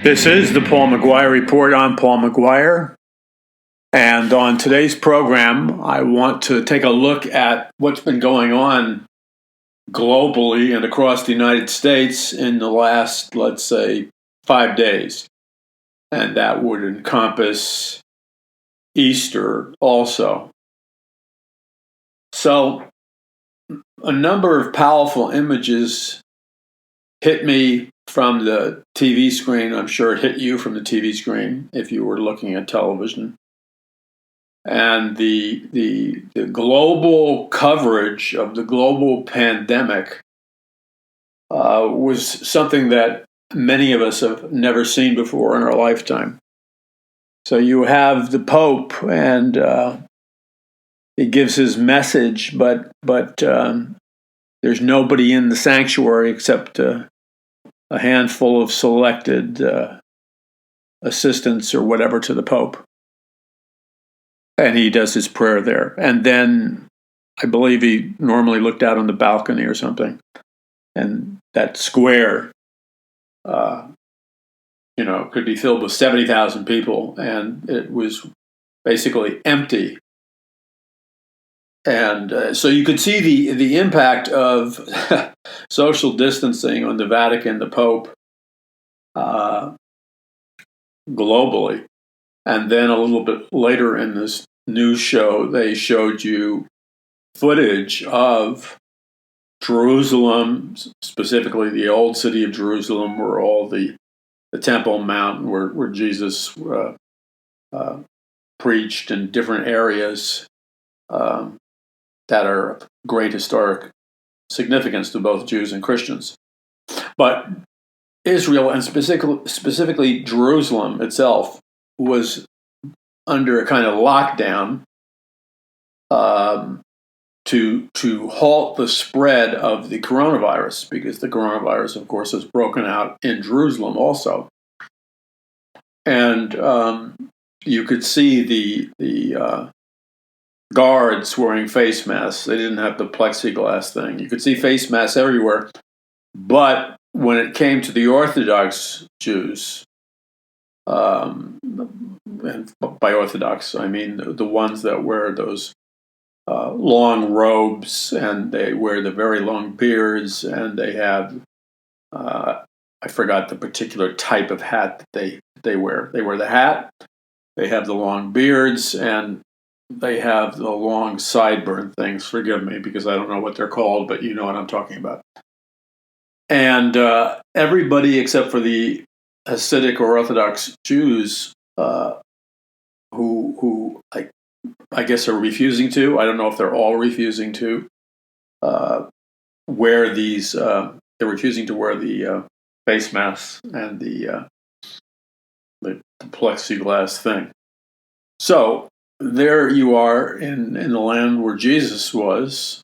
This is the Paul McGuire Report. I'm Paul McGuire. And on today's program, I want to take a look at what's been going on globally and across the United States in the last, let's say, 5 days. And that would encompass Easter also. So, a number of powerful images hit me from the TV screen. I'm sure it hit you from the TV screen if you were looking at television. And the global coverage of the global pandemic was something that many of us have never seen before in our lifetime. So you have the Pope, and he gives his message, but there's nobody in the sanctuary except a handful of selected assistants or whatever to the Pope. And he does his prayer there. And then I believe he normally looked out on the balcony or something. And that square, could be filled with 70,000 people. And it was basically empty. And so you could see the impact of social distancing on the Vatican, the Pope, globally. And then a little bit later in this news show, they showed you footage of Jerusalem, specifically the old city of Jerusalem, where all the Temple Mount, where Jesus preached, in different areas that are of great historic significance to both Jews and Christians. But Israel, and specifically Jerusalem itself, was under a kind of lockdown to halt the spread of the coronavirus, because the coronavirus, of course, has broken out in Jerusalem also. And you could see the guards wearing face masks. They didn't have the plexiglass thing. You could see face masks everywhere. But when it came to the Orthodox Jews, and by Orthodox, I mean the ones that wear those long robes, and they wear the very long beards, and they have, I forgot the particular type of hat that they wear. They wear the hat, they have the long beards, and they have the long sideburn things. Forgive me, because I don't know what they're called, but you know what I'm talking about. And everybody except for the Hasidic or Orthodox Jews who I guess are refusing to. I don't know if they're all refusing to wear these. They're refusing to wear the face masks and the plexiglass thing. So there you are in the land where Jesus was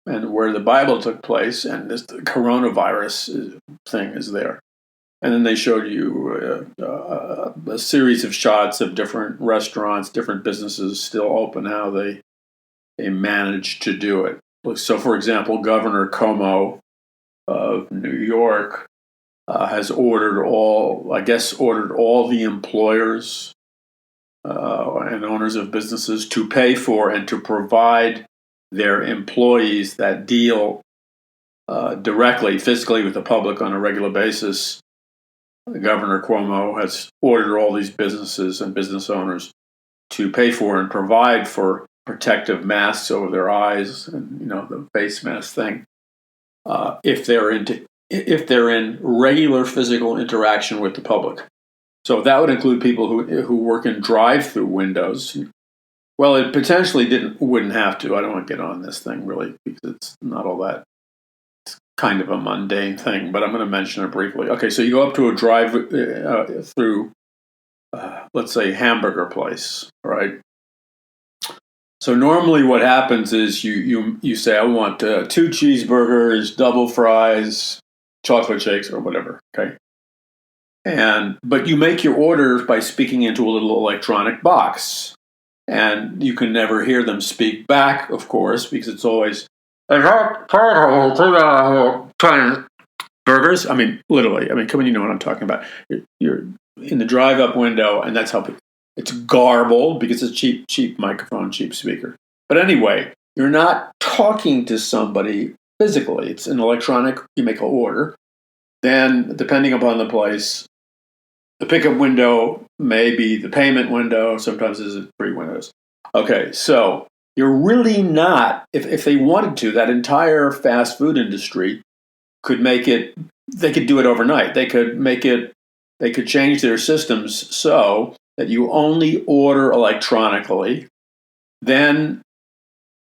and where the Bible took place, and this coronavirus thing is there. And then they showed you a series of shots of different restaurants, different businesses still open, how they managed to do it. So, for example, Governor Cuomo of New York has ordered all the employers and owners of businesses to pay for and to provide their employees that deal directly, physically with the public on a regular basis. Governor Cuomo has ordered all these businesses and business owners to pay for and provide for protective masks over their eyes, and the face mask thing, if they're in regular physical interaction with the public. So that would include people who work in drive-through windows. Well, it potentially wouldn't have to. I don't want to get on this thing really, because it's not all that. It's kind of a mundane thing, but I'm going to mention it briefly. Okay, so you go up to a drive-through, let's say, hamburger place, right? So normally what happens is you say, I want 2 cheeseburgers, double fries, chocolate shakes, or whatever, okay? But you make your order by speaking into a little electronic box. And you can never hear them speak back, of course, because it's always, burgers? I mean, literally. I mean, come on, you know what I'm talking about. You're in the drive-up window, and that's how it's garbled because it's cheap microphone, cheap speaker. But anyway, you're not talking to somebody physically. It's an electronic. You make an order. Then, depending upon the place, the pickup window may be the payment window. Sometimes there's 3 windows. Okay, so you're really not, if they wanted to, that entire fast food industry could make it, they could do it overnight. They could change their systems so that you only order electronically. Then,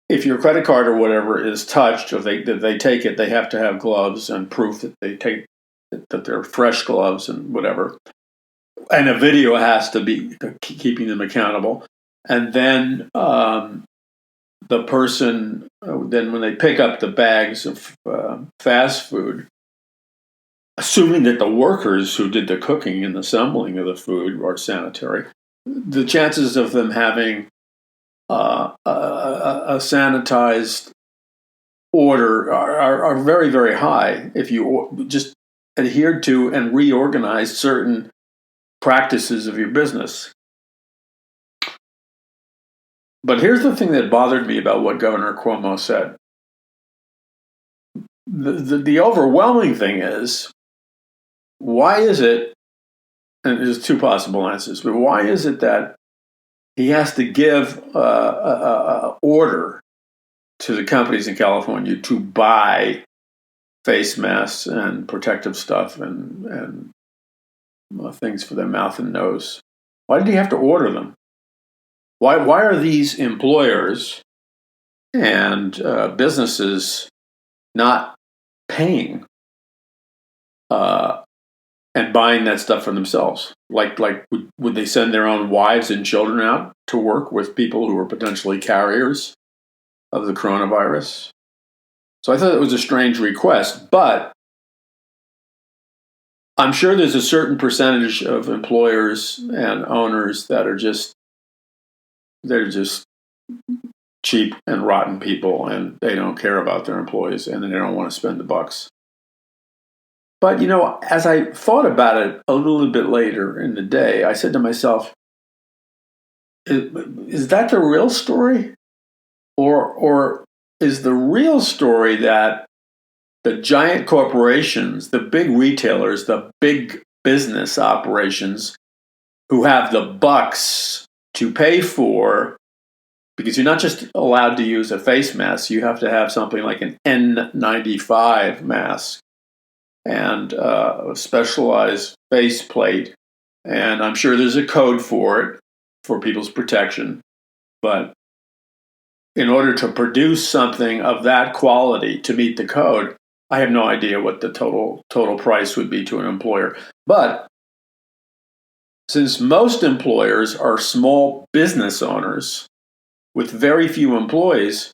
if your credit card or whatever is touched, or they take it, they have to have gloves and proof that that they're fresh gloves and whatever. And a video has to be keeping them accountable. And then the person, then when they pick up the bags of fast food, assuming that the workers who did the cooking and assembling of the food are sanitary, the chances of them having a sanitized order are very, very high if you just adhere to and reorganize certain practices of your business. But here's the thing that bothered me about what Governor Cuomo said. The overwhelming thing is, why is it, and there's 2 possible answers, but why is it that he has to give an order to the companies in California to buy face masks and protective stuff and things for their mouth and nose? Why did he have to order them? Why are these employers and businesses not paying and buying that stuff for themselves? Like would they send their own wives and children out to work with people who are potentially carriers of the coronavirus? So I thought it was a strange request, but I'm sure there's a certain percentage of employers and owners that are they're just cheap and rotten people, and they don't care about their employees, and they don't want to spend the bucks. But, as I thought about it a little bit later in the day, I said to myself, is that the real story? Or is the real story that the giant corporations, the big retailers, the big business operations who have the bucks to pay for, because you're not just allowed to use a face mask, you have to have something like an N95 mask and a specialized face plate. And I'm sure there's a code for it, for people's protection. But in order to produce something of that quality to meet the code, I have no idea what the total price would be to an employer. But since most employers are small business owners with very few employees,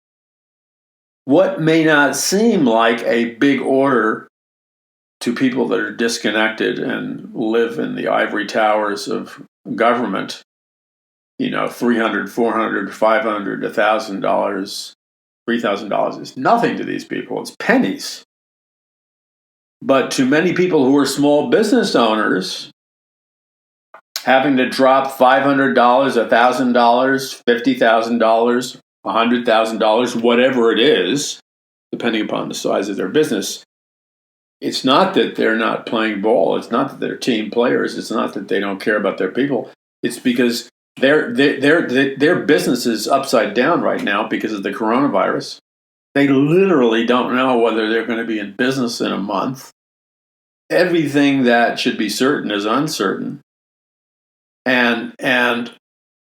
what may not seem like a big order to people that are disconnected and live in the ivory towers of government, $300, $400, $500, $1,000, $3,000 is nothing to these people. It's pennies. But to many people who are small business owners, having to drop $500, $1,000, $50,000, $100,000, whatever it is, depending upon the size of their business, it's not that they're not playing ball. It's not that they're team players. It's not that they don't care about their people. It's because their business is upside down right now because of the coronavirus. They literally don't know whether they're going to be in business in a month. Everything that should be certain is uncertain. And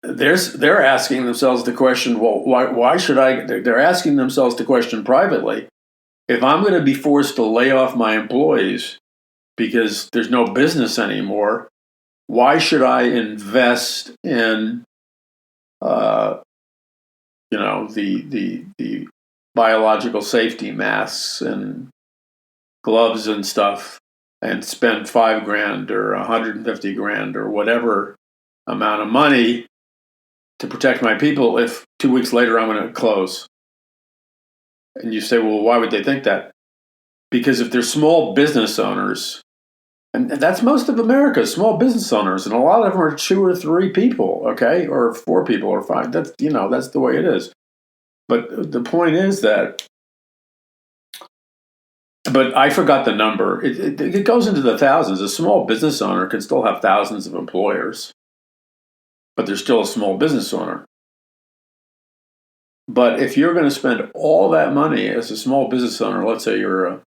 they're asking themselves the question, well, why should I? They're asking themselves the question privately. If I'm going to be forced to lay off my employees because there's no business anymore, why should I invest in, the biological safety masks and gloves and stuff, and spend $5,000 or $150,000 or whatever amount of money to protect my people if 2 weeks later I'm going to close? And you say, well, why would they think that? Because if they're small business owners And that's most of America, small business owners, and a lot of them are 2 or 3 people, okay, or 4 people or 5. That's that's the way it is. But the point is that, but I forgot the number. It goes into the thousands. A small business owner can still have thousands of employers, but they're still a small business owner. But if you're going to spend all that money as a small business owner, let's say you're a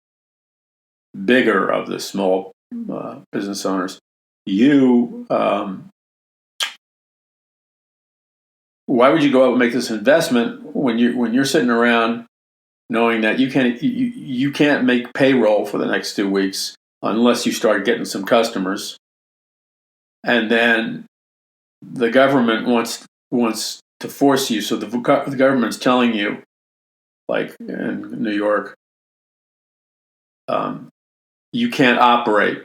bigger of the small business owners, why would you go out and make this investment when you're sitting around knowing that you can't make payroll for the next 2 weeks unless you start getting some customers, and then the government wants to force you. So the government's telling you, like in New York, you can't operate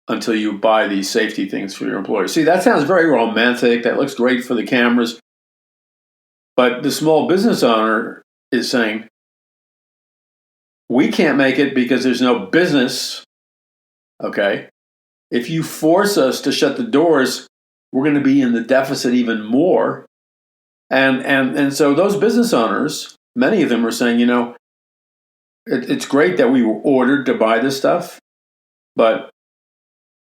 until you buy these safety things for your employees. See, that sounds very romantic. That looks great for the cameras. But the small business owner is saying, we can't make it because there's no business. Okay. If you force us to shut the doors, we're going to be in the deficit even more. And so those business owners, many of them are saying, it's great that we were ordered to buy this stuff, but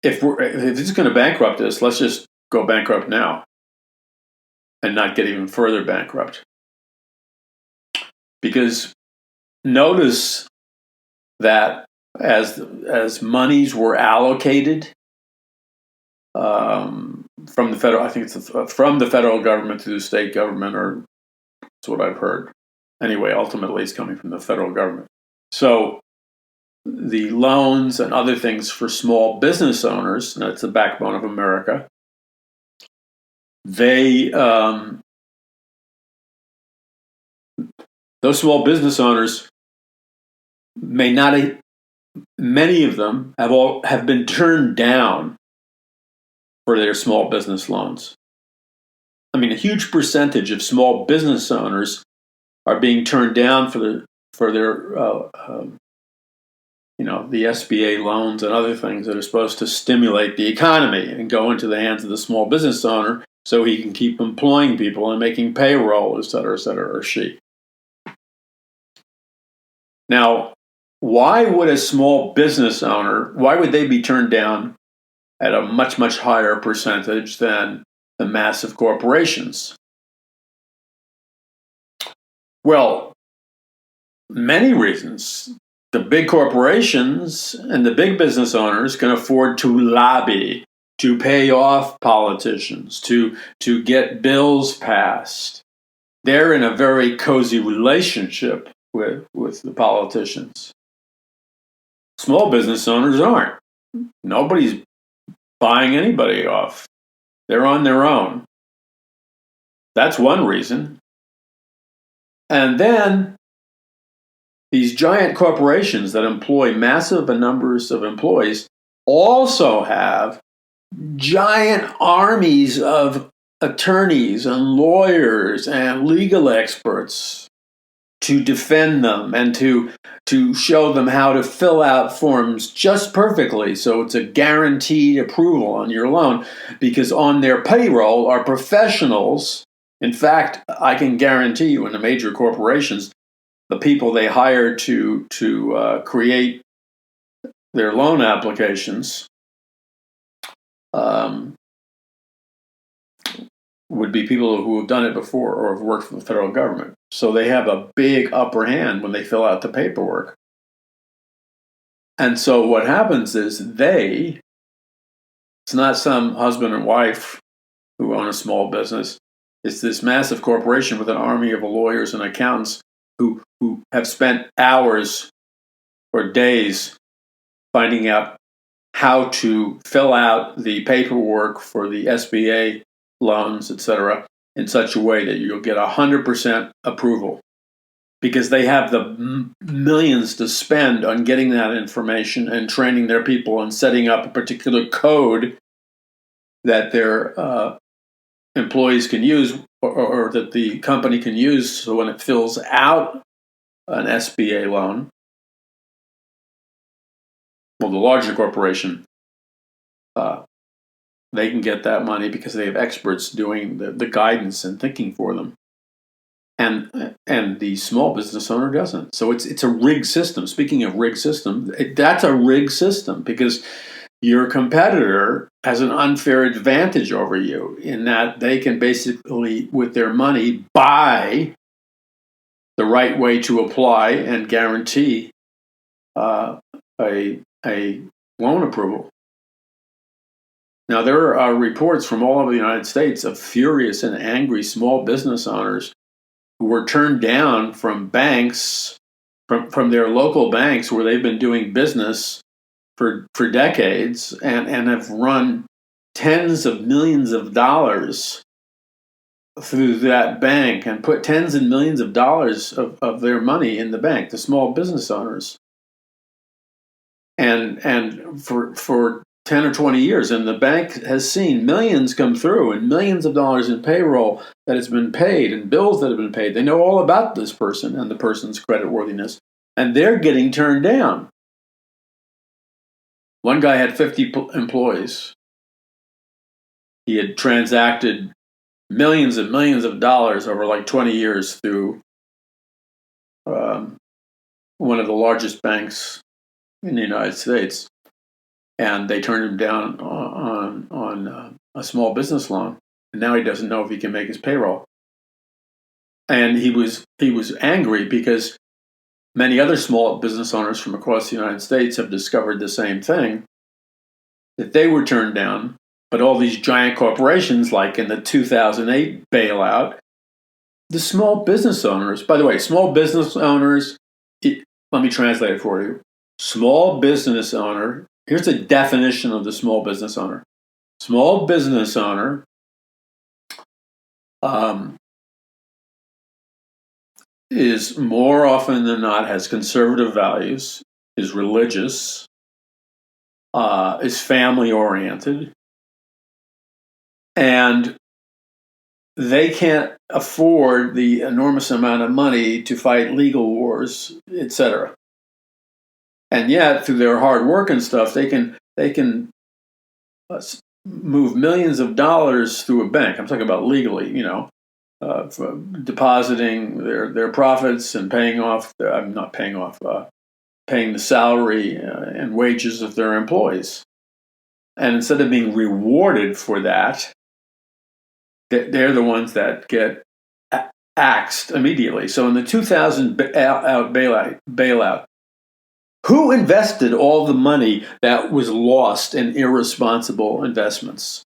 if it's going to bankrupt us, let's just go bankrupt now and not get even further bankrupt. Because notice that as monies were allocated from the federal, I think it's from the federal government to the state government, or that's what I've heard. Anyway, ultimately, it's coming from the federal government. So the loans and other things for small business owners, that's the backbone of America, those small business owners may not, many of them have been turned down for their small business loans. I mean, a huge percentage of small business owners are being turned down for their the SBA loans and other things that are supposed to stimulate the economy and go into the hands of the small business owner so he can keep employing people and making payroll, et cetera, or she. Now, why would a small business owner, why would they be turned down at a much, much higher percentage than the massive corporations? Well, many reasons. The big corporations and the big business owners can afford to lobby, to pay off politicians, to get bills passed. They're in a very cozy relationship with the politicians. Small business owners aren't. Nobody's buying anybody off. They're on their own. That's one reason. And then these giant corporations that employ massive numbers of employees also have giant armies of attorneys and lawyers and legal experts to defend them and to show them how to fill out forms just perfectly so it's a guaranteed approval on your loan, because on their payroll are professionals. In fact, I can guarantee you in the major corporations, the people they hire to create their loan applications would be people who have done it before or have worked for the federal government. So they have a big upper hand when they fill out the paperwork. And so what happens is it's not some husband and wife who own a small business. It's this massive corporation with an army of lawyers and accountants who have spent hours or days finding out how to fill out the paperwork for the SBA loans, etc., in such a way that you'll get 100% approval, because they have the millions to spend on getting that information and training their people and setting up a particular code that their employees can use or that the company can use, so when it fills out an SBA loan, well, the larger corporation they can get that money because they have experts doing the guidance and thinking for them. And the small business owner doesn't. So it's a rigged system. Speaking of rigged system, that's a rigged system because your competitor has an unfair advantage over you in that they can basically, with their money, buy the right way to apply and guarantee a loan approval. Now, there are reports from all over the United States of furious and angry small business owners who were turned down from banks, from their local banks where they've been doing business for decades and have run tens of millions of dollars through that bank and put tens and millions of dollars of their money in the bank, the small business owners. And for 10 or 20 years, and the bank has seen millions come through and millions of dollars in payroll that has been paid and bills that have been paid. They know all about this person and the person's creditworthiness, and they're getting turned down. One guy had 50 employees. He had transacted millions and millions of dollars over like 20 years through one of the largest banks in the United States. And they turned him down on a small business loan. And now he doesn't know if he can make his payroll. And he was angry because many other small business owners from across the United States have discovered the same thing, that they were turned down. But all these giant corporations, like in the 2008 bailout, the small business owners, by the way, small business owners, let me translate it for you. Small business owner, here's a definition of the small business owner. Small business owner is more often than not has conservative values, is religious, is family oriented, and they can't afford the enormous amount of money to fight legal wars, etc. And yet, through their hard work and stuff, they can move millions of dollars through a bank. I'm talking about legally, for depositing their profits and paying the salary and wages of their employees. And instead of being rewarded for that, they're the ones that get axed immediately. So in the 2000 bailout, who invested all the money that was lost in irresponsible investments?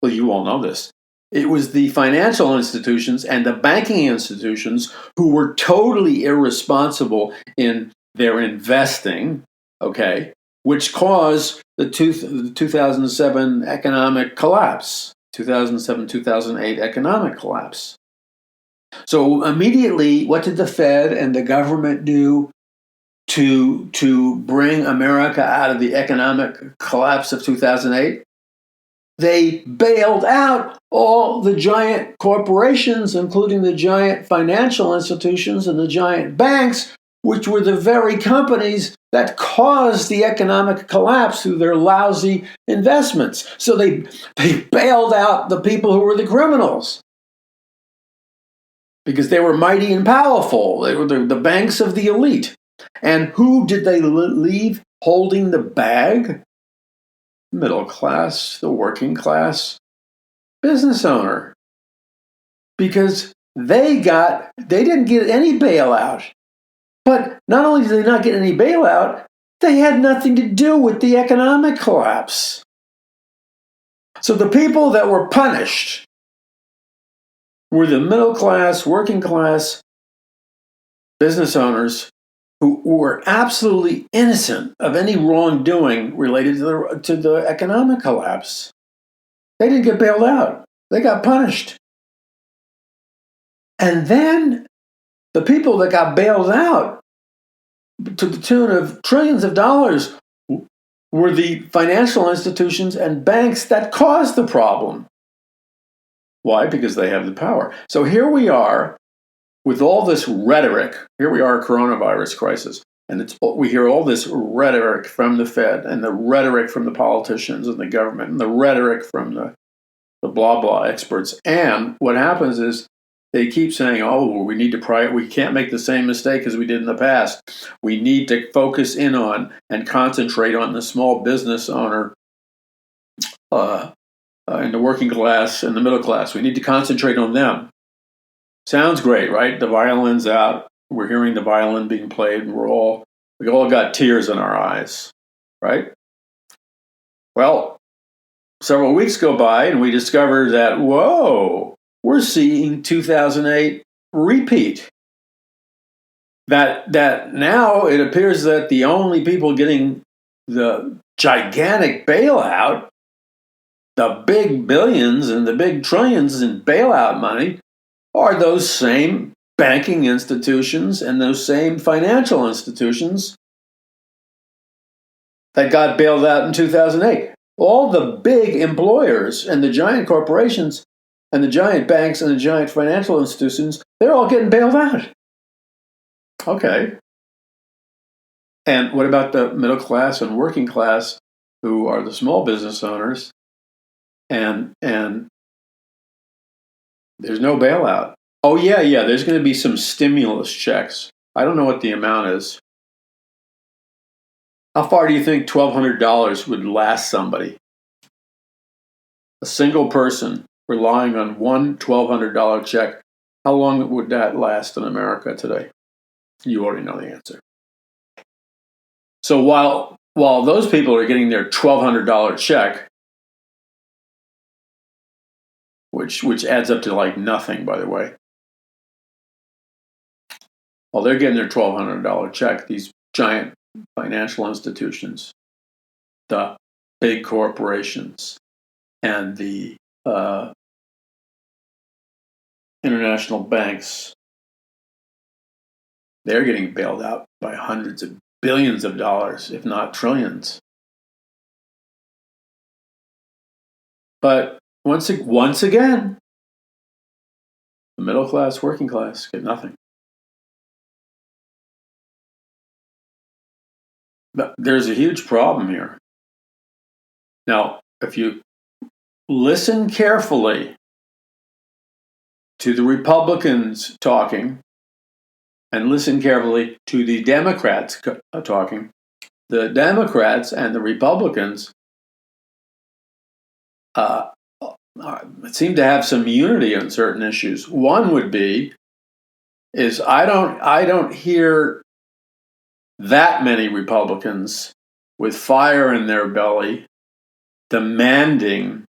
Well, you all know this. It was the financial institutions and the banking institutions who were totally irresponsible in their investing, okay, which caused the 2007 economic collapse, 2007-2008 economic collapse. So immediately, what did the Fed and the government do to bring America out of the economic collapse of 2008? They bailed out all the giant corporations, including the giant financial institutions and the giant banks, which were the very companies that caused the economic collapse through their lousy investments. So they bailed out the people who were the criminals because they were mighty and powerful. They were the banks of the elite. And who did they leave holding the bag? Middle class, the working class business owner. Because they didn't get any bailout. But not only did they not get any bailout, they had nothing to do with the economic collapse. So the people that were punished were the middle class, working class business owners who were absolutely innocent of any wrongdoing related to the economic collapse. They didn't get bailed out. They got punished. And then the people that got bailed out to the tune of trillions of dollars were the financial institutions and banks that caused the problem. Why? Because they have the power. So here we are with all this rhetoric. Here we are, a coronavirus crisis. And we hear all this rhetoric from the Fed and the rhetoric from the politicians and the government and the rhetoric from the blah, blah experts. And what happens is they keep saying, oh, we need to we can't make the same mistake as we did in the past. We need to focus in on and concentrate on the small business owner and the working class and the middle class. We need to concentrate on them. Sounds great, right? The violin's out. We're hearing the violin being played, and we all got tears in our eyes, right? Well, several weeks go by, and we discover that, whoa, we're seeing 2008 repeat. That now it appears that the only people getting the gigantic bailout, the big billions and the big trillions in bailout money, are those same banking institutions and those same financial institutions that got bailed out in 2008. All the big employers and the giant corporations and the giant banks and the giant financial institutions, they're all getting bailed out. Okay. And what about the middle class and working class, who are the small business owners? And there's no bailout. Oh, yeah, there's going to be some stimulus checks. I don't know what the amount is. How far do you think $1,200 would last somebody? A single person relying on one $1,200 check, how long would that last in America today? You already know the answer. So while those people are getting their $1,200 check, which adds up to like nothing, by the way, while they're getting their $1,200 check, these giant financial institutions, the big corporations, and the international banks, they're getting bailed out by hundreds of billions of dollars, if not trillions. But once again, the middle class, working class get nothing. But there's a huge problem here. Now, if you listen carefully to the Republicans talking and listen carefully to the Democrats talking, the Democrats and the Republicans seem to have some unity on certain issues. One would be I don't hear that many Republicans with fire in their belly demanding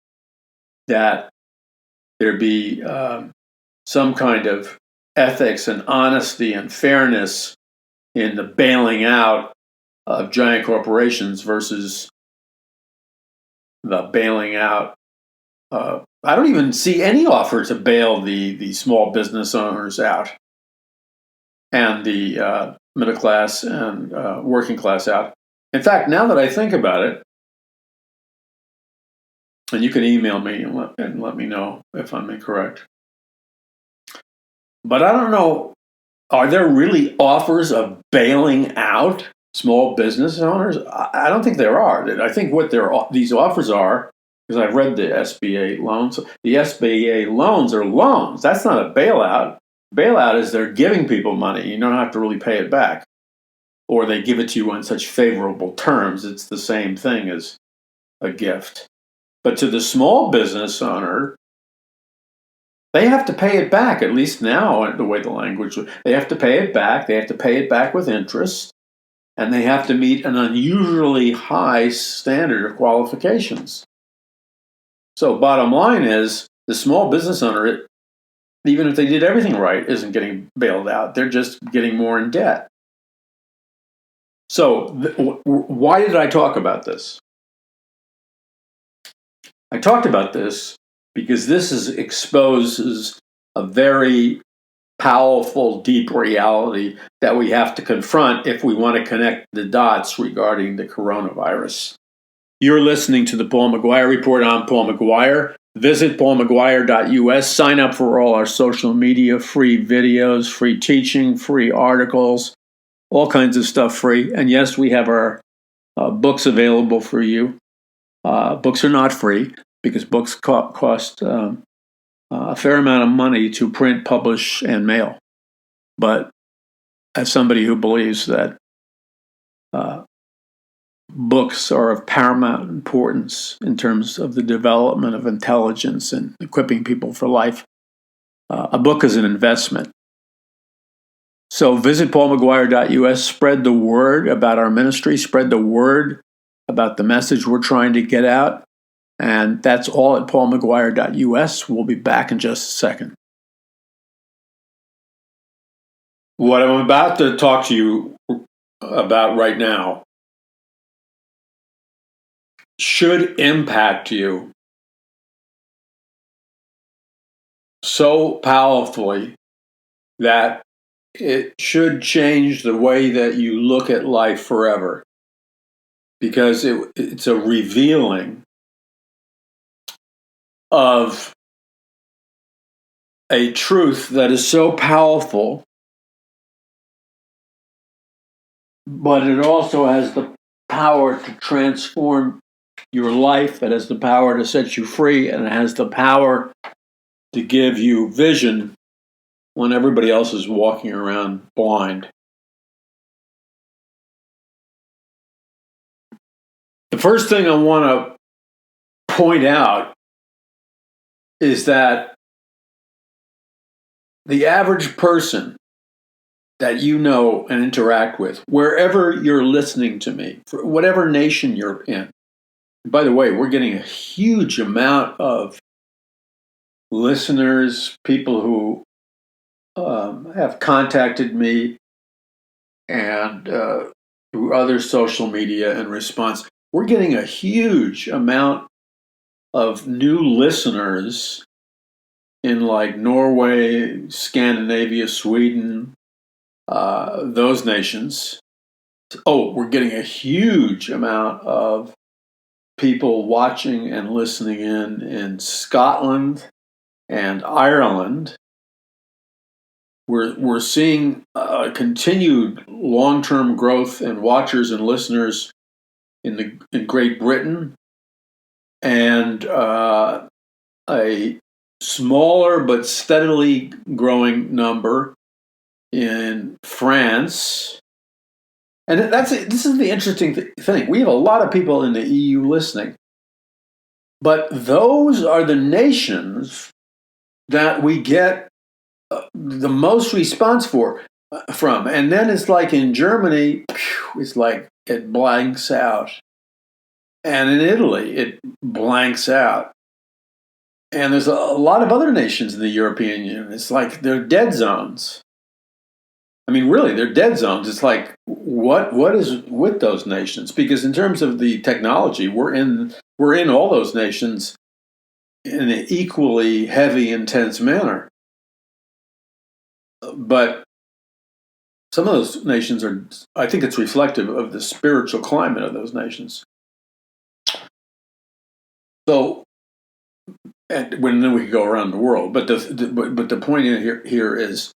that there be some kind of ethics and honesty and fairness in the bailing out of giant corporations versus the bailing out. I don't even see any offer to bail the small business owners out and the middle class and working class out. In fact, now that I think about it, and you can email me and let me know if I'm incorrect, but I don't know, are there really offers of bailing out small business owners? I don't think there are. I think what these offers are, because I've read the SBA loans, the SBA loans are loans. That's not a bailout. Bailout is they're giving people money. You don't have to really pay it back. Or they give it to you on such favorable terms. It's the same thing as a gift. But to the small business owner, they have to pay it back, at least now, the way the language, they have to pay it back. They have to pay it back with interest. And they have to meet an unusually high standard of qualifications. So bottom line is, the small business owner, even if they did everything right, isn't getting bailed out. They're just getting more in debt. So why did I talk about this? I talked about this because this exposes a very powerful, deep reality that we have to confront if we want to connect the dots regarding the coronavirus. You're listening to the Paul McGuire Report. I'm Paul McGuire. Visit paulmcguire.us. Sign up for all our social media, free videos, free teaching, free articles. all kinds of stuff free. And yes, we have our books available for you. Books are not free because books cost a fair amount of money to print, publish, and mail. But as somebody who believes that books are of paramount importance in terms of the development of intelligence and equipping people for life, a book is an investment. So visit paulmcguire.us, spread the word about our ministry, spread the word about the message we're trying to get out. And that's all at paulmcguire.us. We'll be back in just a second. What I'm about to talk to you about right now should impact you so powerfully that it should change the way that you look at life forever, because it's a revealing of a truth that is so powerful, but it also has the power to transform your life. It has the power to set you free, and it has the power to give you vision when everybody else is walking around blind. The first thing I want to point out is that the average person that you know and interact with, wherever you're listening to me, for whatever nation you're in. By the way, we're getting a huge amount of listeners, people who have contacted me and through other social media in response. We're getting a huge amount of new listeners in like Norway, Scandinavia, Sweden, those nations. Oh, we're getting a huge amount of people watching and listening in Scotland and Ireland. We're seeing continued long-term growth in watchers and listeners in Great Britain, and a smaller but steadily growing number in France. And this is the interesting thing. We have a lot of people in the EU listening, but those are the nations that we get the most response from. And then it's like in Germany, it's like it blanks out. And in Italy, it blanks out. And there's a lot of other nations in the European Union. It's like they're dead zones. I mean, really, they're dead zones. It's like, what is with those nations? Because in terms of the technology, we're in all those nations in an equally heavy, intense manner. But some of those nations are, I think it's reflective of the spiritual climate of those nations. So, and then we could go around the world. But the point here is,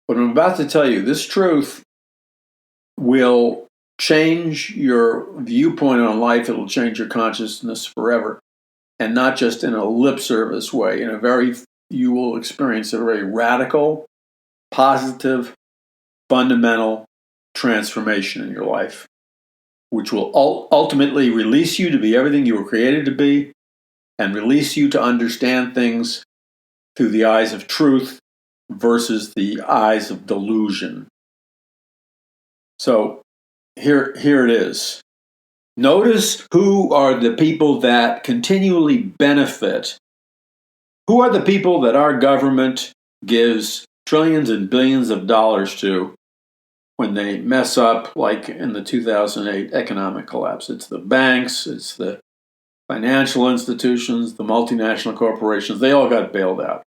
what I'm about to tell you, this truth will change your viewpoint on life. It'll change your consciousness forever, and not just in a lip service way. You will experience a very radical, positive, fundamental transformation in your life, which will ultimately release you to be everything you were created to be, and release you to understand things through the eyes of truth versus the eyes of delusion. So here it is. Notice who are the people that continually benefit. Who are the people that our government gives trillions and billions of dollars to when they mess up, like in the 2008 economic collapse? It's the banks, it's the financial institutions, the multinational corporations. They all got bailed out.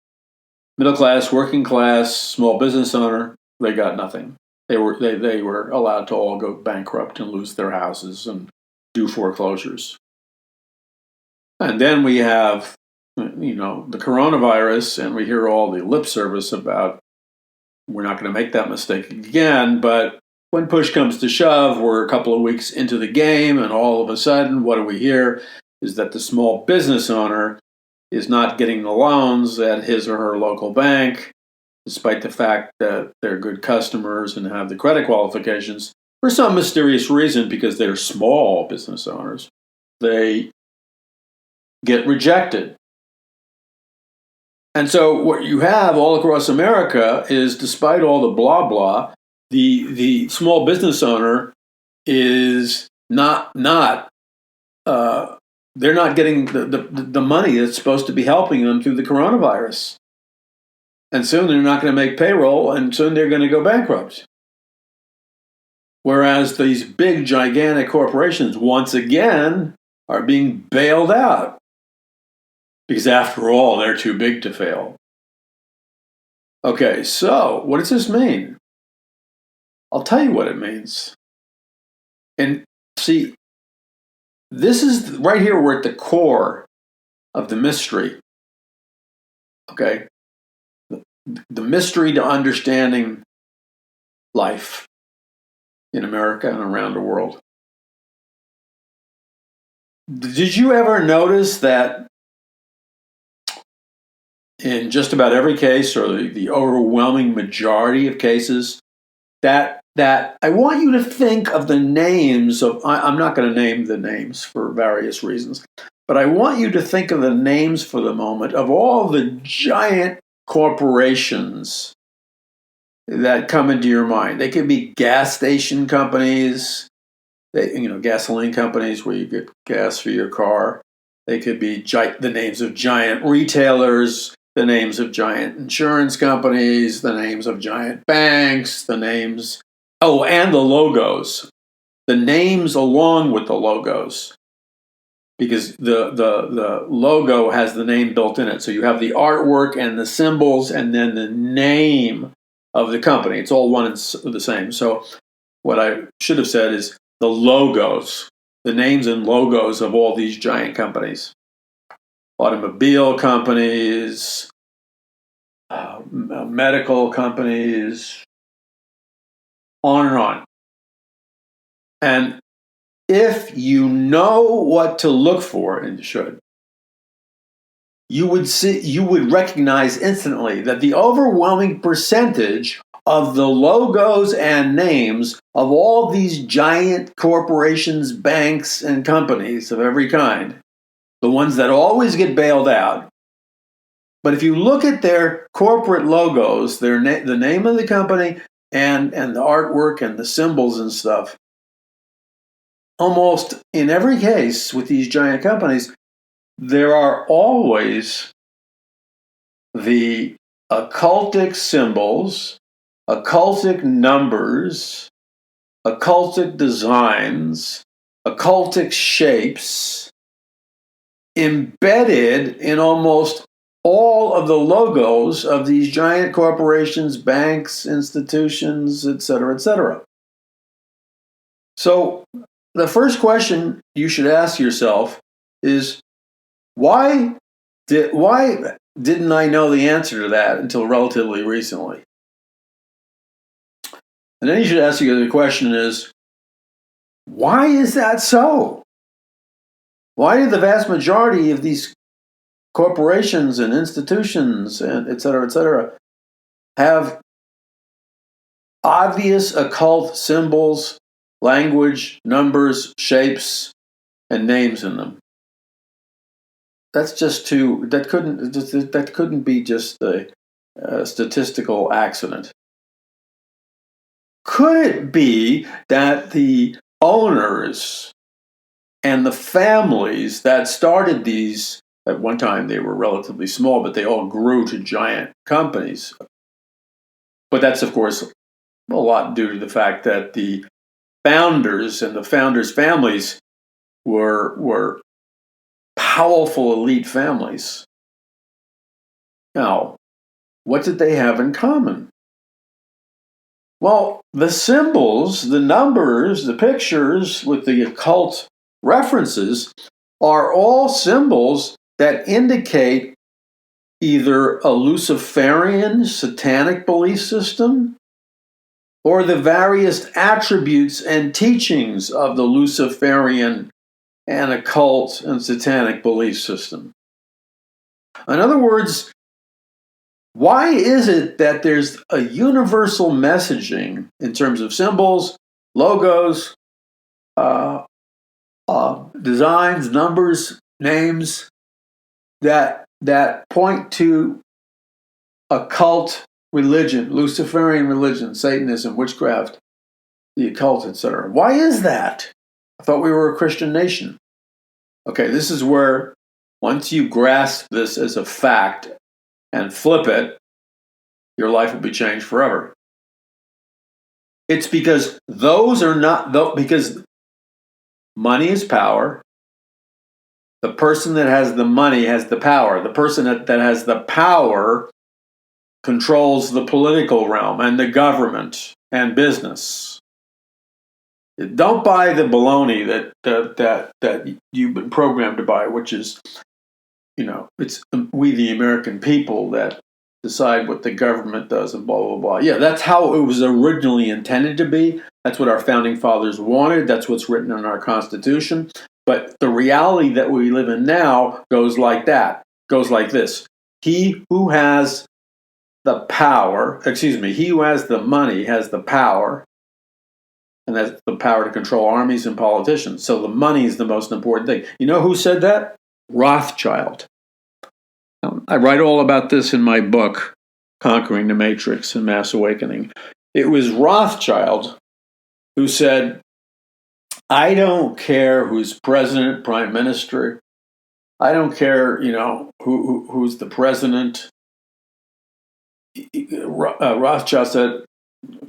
Middle class, working class, small business owner, they got nothing. They were allowed to all go bankrupt and lose their houses and do foreclosures. And then we have, the coronavirus, and we hear all the lip service about we're not going to make that mistake again, but when push comes to shove, we're a couple of weeks into the game, and all of a sudden, what do we hear? Is that the small business owner is not getting the loans at his or her local bank, despite the fact that they're good customers and have the credit qualifications. For some mysterious reason, because they're small business owners, they get rejected. And so what you have all across America is, despite all the blah blah, the small business owner is not they're not getting the money that's supposed to be helping them through the coronavirus. And soon they're not going to make payroll, and soon they're going to go bankrupt. Whereas these big, gigantic corporations, once again, are being bailed out. Because after all, they're too big to fail. Okay, so what does this mean? I'll tell you what it means. And see, this is right here, we're at the core of the mystery. Okay? The mystery to understanding life in America and around the world. Did you ever notice that in just about every case, or the overwhelming majority of cases, that I want you to think of the names of, I'm not going to name the names for various reasons, but I want you to think of the names for the moment of all the giant corporations that come into your mind. They could be gas station companies, gasoline companies where you get gas for your car. They could be the names of giant retailers, the names of giant insurance companies, the names of giant banks, and the logos. The names along with the logos. Because the logo has the name built in it. So you have the artwork and the symbols and then the name of the company. It's all one and the same. So what I should have said is the logos, the names and logos of all these giant companies. Automobile companies, medical companies, on and on. And if you know what to look for, and you should, you would recognize instantly that the overwhelming percentage of the logos and names of all these giant corporations, banks, and companies of every kind, the ones that always get bailed out. But if you look at their corporate logos, the name of the company and the artwork and the symbols and stuff, almost in every case with these giant companies, there are always the occultic symbols, occultic numbers, occultic designs, occultic shapes embedded in almost all of the logos of these giant corporations, banks, institutions, etc., etc. So the first question you should ask yourself is, why didn't I know the answer to that until relatively recently? And then you should ask you the question is, why is that so? Why do the vast majority of these corporations and institutions and et cetera, have obvious occult symbols, language, numbers, shapes, and names in them? That's just that couldn't be just a statistical accident. Could it be that the owners and the families that started these, at one time they were relatively small, but they all grew to giant companies? But that's, of course, a lot due to the fact that the founders and the founders' families were powerful elite families. Now, what did they have in common? Well, the symbols, the numbers, the pictures with the occult references are all symbols that indicate either a Luciferian satanic belief system or the various attributes and teachings of the Luciferian and occult and satanic belief system. In other words, why is it that there's a universal messaging in terms of symbols, logos, designs, numbers, names that point to occult religion, Luciferian religion, Satanism, witchcraft, the occult, etc.? Why is that? I thought we were a Christian nation. Okay, this is where once you grasp this as a fact and flip it, your life will be changed forever. It's because those are not, because money is power. The person that has the money has the power. The person that has the power controls the political realm and the government and business. Don't buy the baloney that you've been programmed to buy, which is, it's we the American people that decide what the government does and blah, blah, blah. Yeah, that's how it was originally intended to be. That's what our founding fathers wanted. That's what's written in our Constitution. But the reality that we live in now goes like that, goes like this. He who has the power, he who has the money has the power, and that's the power to control armies and politicians. So the money is the most important thing. You know who said that? Rothschild. I write all about this in my book, Conquering the Matrix and Mass Awakening. It was Rothschild who said, I don't care who's president, prime minister. I don't care, who's the president. Rothschild said,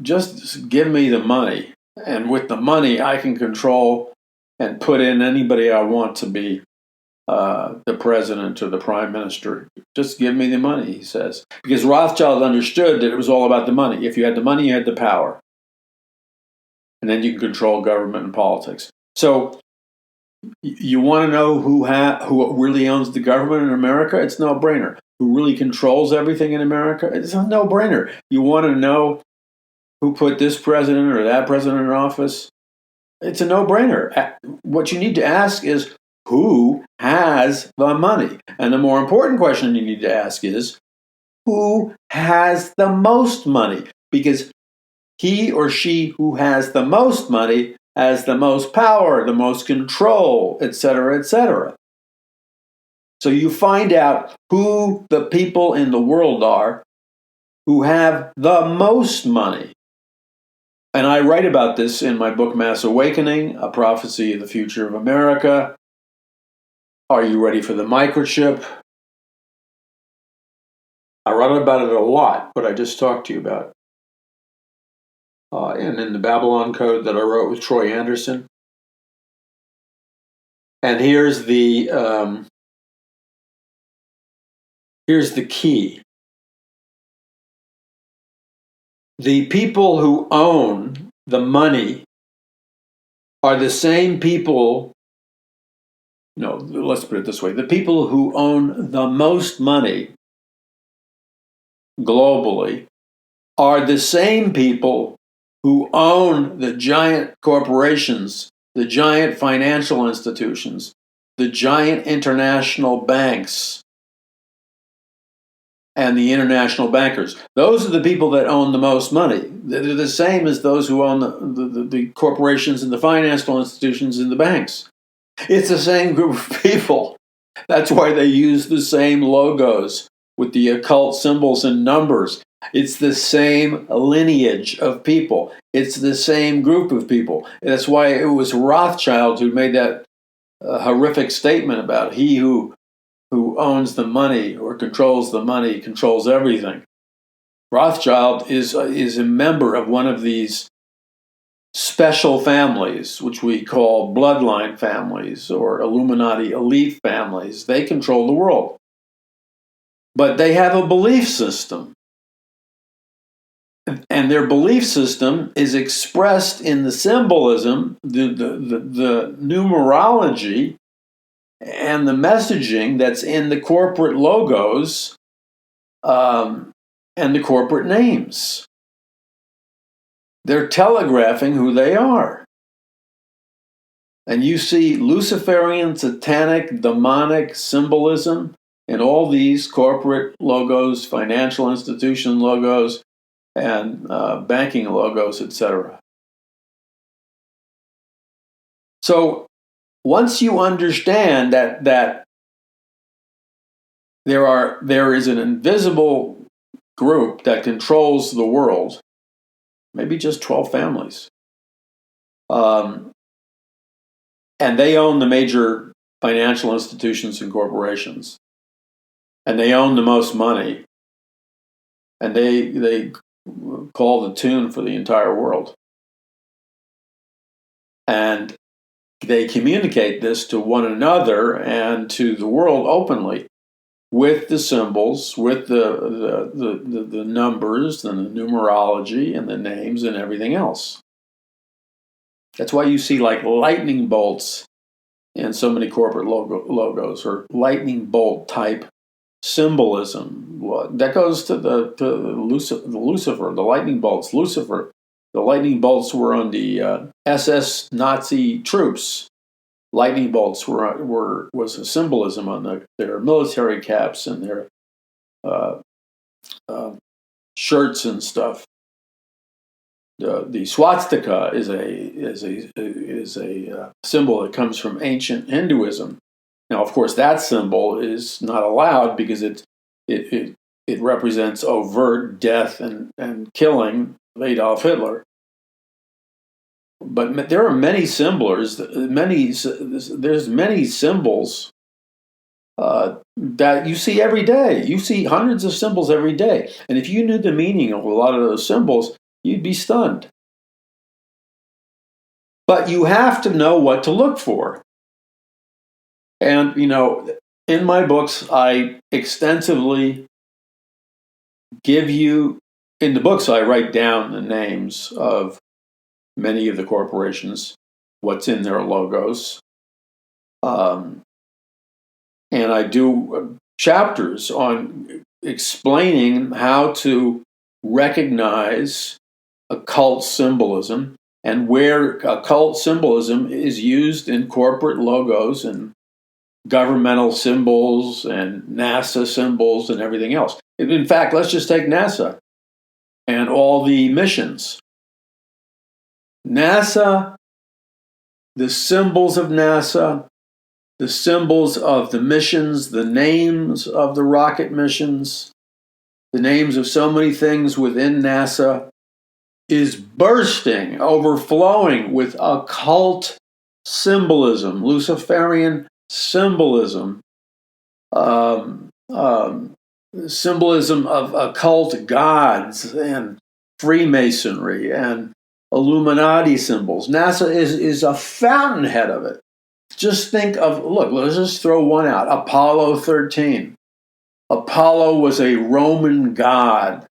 just give me the money. And with the money, I can control and put in anybody I want to be the president or the prime minister. Just give me the money, he says. Because Rothschild understood that it was all about the money. If you had the money, you had the power. And then you can control government and politics. So you want to know who really owns the government in America? It's no brainer. Who really controls everything in America? It's a no brainer. You want to know who put this president or that president in office? It's a no brainer. What you need to ask is, who has the money? And the more important question you need to ask is, who has the most money? Because he or she who has the most money has the most power, the most control, etc., etc. So you find out who the people in the world are who have the most money. And I write about this in my book, Mass Awakening, A Prophecy of the Future of America. Are you ready for the microchip? I wrote about it a lot, but I just talked to you about. And in the Babylon Code that I wrote with Troy Anderson. And here's the key. The people who own the money are the same people. No, let's put it this way. The people who own the most money globally are the same people who own the giant corporations, the giant financial institutions, the giant international banks, and the international bankers. Those are the people that own the most money. They're the same as those who own the corporations and the financial institutions and the banks. It's the same group of people. That's why they use the same logos with the occult symbols and numbers. It's the same lineage of people. It's the same group of people. That's why it was Rothschild who made that horrific statement about he who owns the money or controls the money controls everything. Rothschild is a member of one of these special families, which we call bloodline families or Illuminati elite families. They control the world. But they have a belief system. And their belief system is expressed in the symbolism, the numerology, and the messaging that's in the corporate logos and the corporate names. They're telegraphing who they are. And you see Luciferian, satanic, demonic symbolism in all these corporate logos, financial institution logos, and banking logos, etc. So once you understand that there is an invisible group that controls the world, maybe just 12 families, and they own the major financial institutions and corporations, and they own the most money, and they call the tune for the entire world, and they communicate this to one another and to the world openly with the symbols, with the numbers and the numerology and the names and everything else. That's why you see like lightning bolts in so many corporate logos, or lightning bolt type symbolism. That goes to the Lucifer, the lightning bolts. Lucifer, the lightning bolts were on the SS Nazi troops. Lightning bolts was a symbolism on their military caps and their shirts and stuff. The swastika is a symbol that comes from ancient Hinduism. Now, of course, that symbol is not allowed because it represents overt death and killing of Adolf Hitler. But there are many symbols. There's many symbols that you see every day. You see hundreds of symbols every day, and if you knew the meaning of a lot of those symbols, you'd be stunned. But you have to know what to look for. And in my books, I extensively give you. In the books, I write down the names of many of the corporations, what's in their logos. And I do chapters on explaining how to recognize occult symbolism and where occult symbolism is used in corporate logos and governmental symbols and NASA symbols and everything else. In fact, let's just take NASA and all the missions. NASA, the symbols of NASA, the symbols of the missions, the names of the rocket missions, the names of so many things within NASA is bursting, overflowing with occult symbolism, Luciferian symbolism, symbolism of occult gods and Freemasonry and Illuminati symbols. NASA is a fountainhead of it. Just think of, let's just throw one out, Apollo 13. Apollo was a Roman god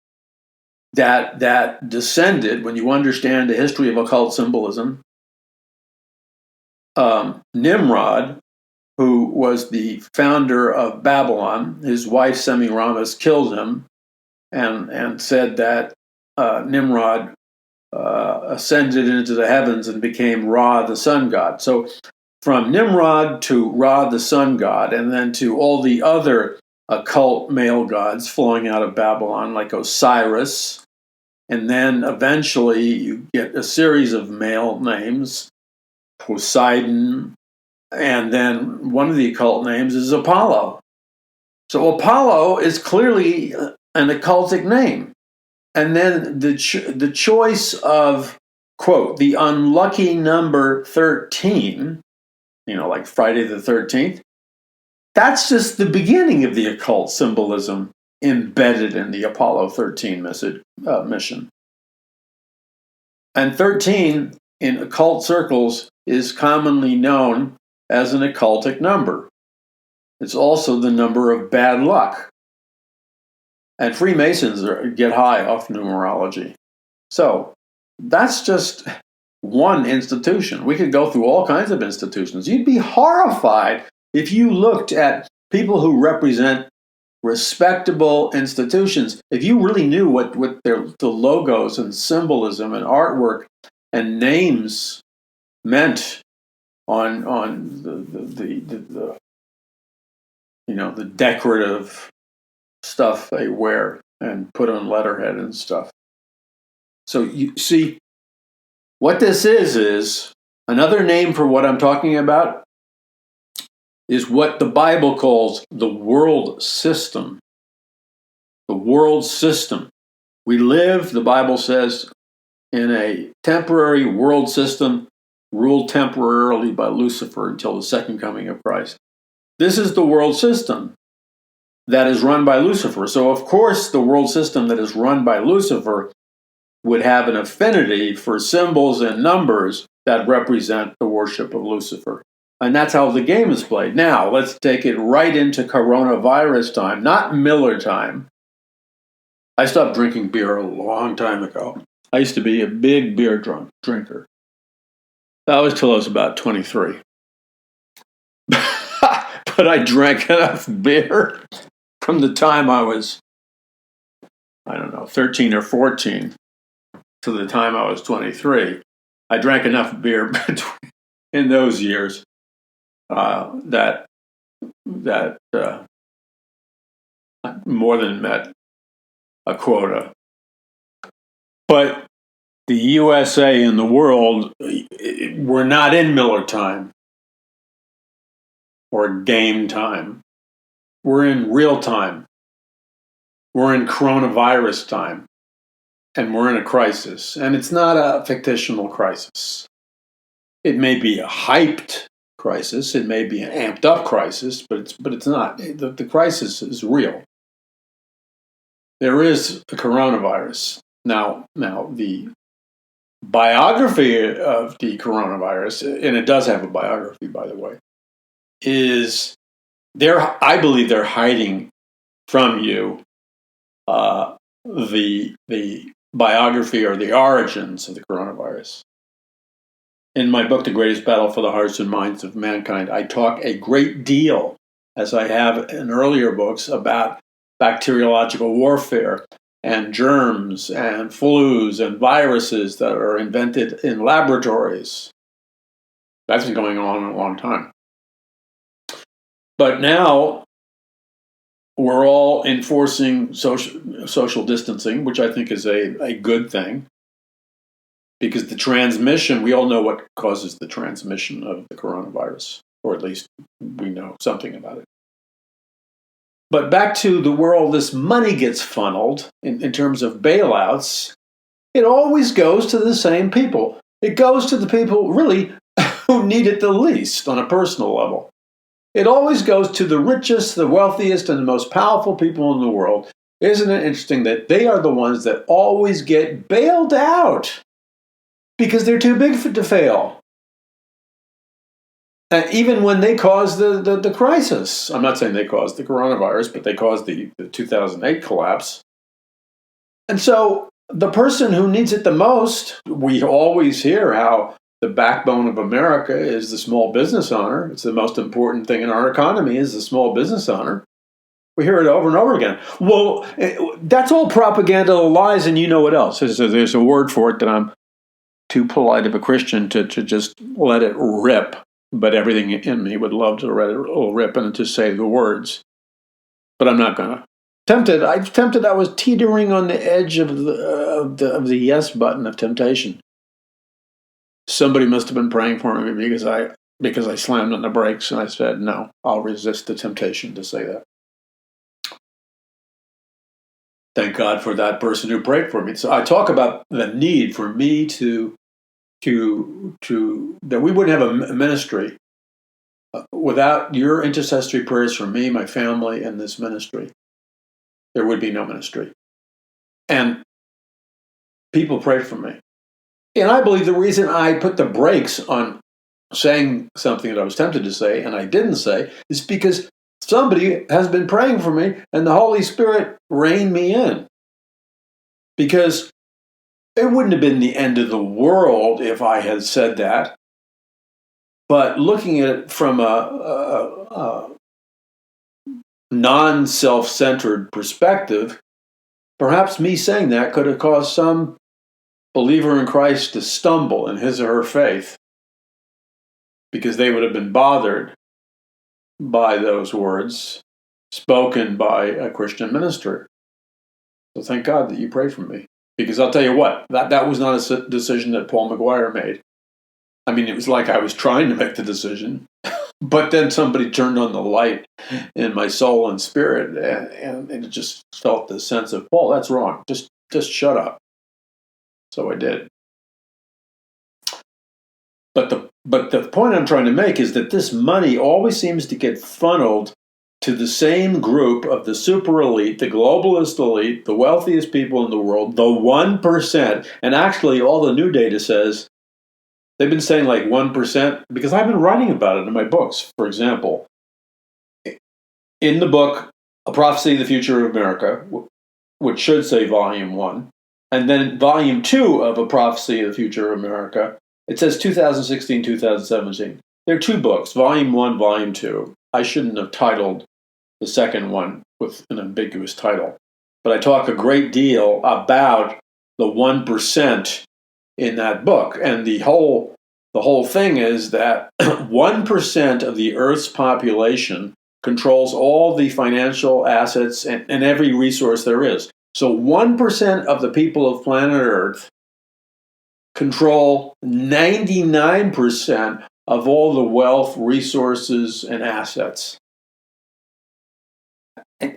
that descended, when you understand the history of occult symbolism, Nimrod, who was the founder of Babylon, his wife Semiramis killed him and said that Nimrod ascended into the heavens and became Ra, the sun god. So from Nimrod to Ra, the sun god, and then to all the other occult male gods flowing out of Babylon, like Osiris, and then eventually you get a series of male names, Poseidon, and then one of the occult names is Apollo. So Apollo is clearly an occultic name. And then the choice of, quote, the unlucky number 13, like Friday the 13th, that's just the beginning of the occult symbolism embedded in the Apollo 13 mission. And 13 in occult circles is commonly known as an occultic number. It's also the number of bad luck. And Freemasons get high off numerology. So that's just one institution. We could go through all kinds of institutions. You'd be horrified if you looked at people who represent respectable institutions. If you really knew what the logos and symbolism and artwork and names meant on the the decorative stuff they wear and put on letterhead and stuff. So you see, what this is another name for what I'm talking about is what the Bible calls the world system. The world system. We live, the Bible says, in a temporary world system ruled temporarily by Lucifer until the second coming of Christ. This is the world system that is run by Lucifer. So, of course, the world system that is run by Lucifer would have an affinity for symbols and numbers that represent the worship of Lucifer. And that's how the game is played. Now, let's take it right into coronavirus time, not Miller time. I stopped drinking beer a long time ago. I used to be a big beer drinker. That was till I was about 23. But I drank enough beer from the time I was, 13 or 14 to the time I was 23. I drank enough beer in those years that more than met a quota. But the USA and the world, we're not in Miller time or game time. We're in real time. We're in coronavirus time. And we're in a crisis. And it's not a fictional crisis. It may be a hyped crisis. It may be an amped up crisis, but it's not. The crisis is real. There is a coronavirus. Now the biography of the coronavirus, and it does have a biography, by the way, is I believe they're hiding from you the biography or the origins of the coronavirus. In my book, The Greatest Battle for the Hearts and Minds of Mankind, I talk a great deal, as I have in earlier books, about bacteriological warfare and germs and flus and viruses that are invented in laboratories. That's been going on a long time. But now we're all enforcing social distancing, which I think is a good thing, because the transmission, we all know what causes the transmission of the coronavirus, or at least we know something about it. But back to the world, this money gets funneled in terms of bailouts. It always goes to the same people. It goes to the people, really, who need it the least on a personal level. It always goes to the richest, the wealthiest, and the most powerful people in the world. Isn't it interesting that they are the ones that always get bailed out because they're too big to fail? And even when they caused the crisis. I'm not saying they caused the coronavirus, but they caused the 2008 collapse. And so the person who needs it the most, we always hear how the backbone of America is the small business owner. It's the most important thing in our economy is the small business owner. We hear it over and over again. Well, that's all propaganda lies, and you know what else? There's a word for it that I'm too polite of a Christian to just let it rip. But everything in me would love to let it all rip and to say the words. But I'm not going to. I was teetering on the edge of the yes button of temptation. Somebody must have been praying for me because I slammed on the brakes and I said, no, I'll resist the temptation to say that. Thank God for that person who prayed for me. So I talk about the need for me to that we wouldn't have a ministry without your intercessory prayers for me, my family, and this ministry. There would be no ministry. And people prayed for me. And I believe the reason I put the brakes on saying something that I was tempted to say and I didn't say is because somebody has been praying for me and the Holy Spirit reined me in. Because it wouldn't have been the end of the world if I had said that. But looking at it from non-self-centered perspective, perhaps me saying that could have caused some believer in Christ to stumble in his or her faith because they would have been bothered by those words spoken by a Christian minister. So thank God that you prayed for me. Because I'll tell you what, that was not a decision that Paul McGuire made. I mean, it was like I was trying to make the decision, but then somebody turned on the light in my soul and spirit, and it just felt the sense of, Paul, that's wrong. Just shut up. So I did. But the point I'm trying to make is that this money always seems to get funneled to the same group of the super elite, the globalist elite, the wealthiest people in the world, the 1%. And actually, all the new data says, they've been saying like 1%, because I've been writing about it in my books. For example, in the book, A Prophecy of the Future of America, which should say Volume 1, and then Volume 2 of A Prophecy of the Future of America, it says 2016, 2017. There are two books, Volume 1, Volume 2. I shouldn't have titled the second one with an ambiguous title. But I talk a great deal about the 1% in that book. And the whole thing is that 1% of the Earth's population controls all the financial assets and every resource there is. So 1% of the people of planet Earth control 99% of all the wealth, resources, and assets.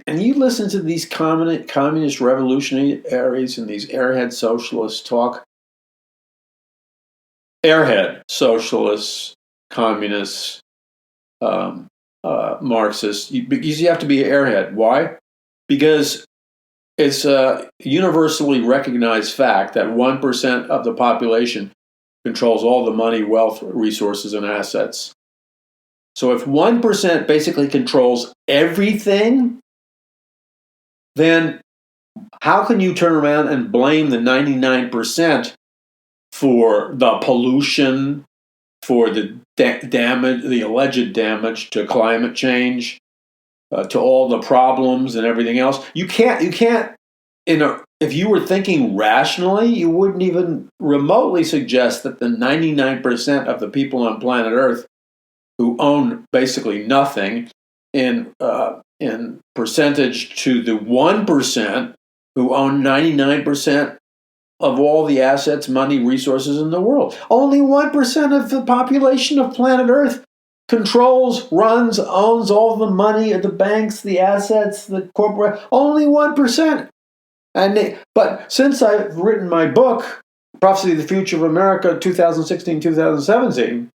And you listen to these communist revolutionaries and these airhead socialists talk. Airhead socialists, communists, Marxists. Because you have to be an airhead. Why? Because it's a universally recognized fact that 1% of the population controls all the money, wealth, resources, and assets. So if 1% basically controls everything, then how can you turn around and blame the 99% for the pollution, for the damage, the alleged damage to climate change, to all the problems and everything else? You can't. If you were thinking rationally, you wouldn't even remotely suggest that the 99% of the people on planet Earth who own basically nothing in percentage to the 1% who own 99% of all the assets, money, resources in the world. Only 1% of the population of planet Earth controls, runs, owns all the money, the banks, the assets, the corporate. Only 1%. But since I've written my book, Prophecy of the Future of America, 2016-2017,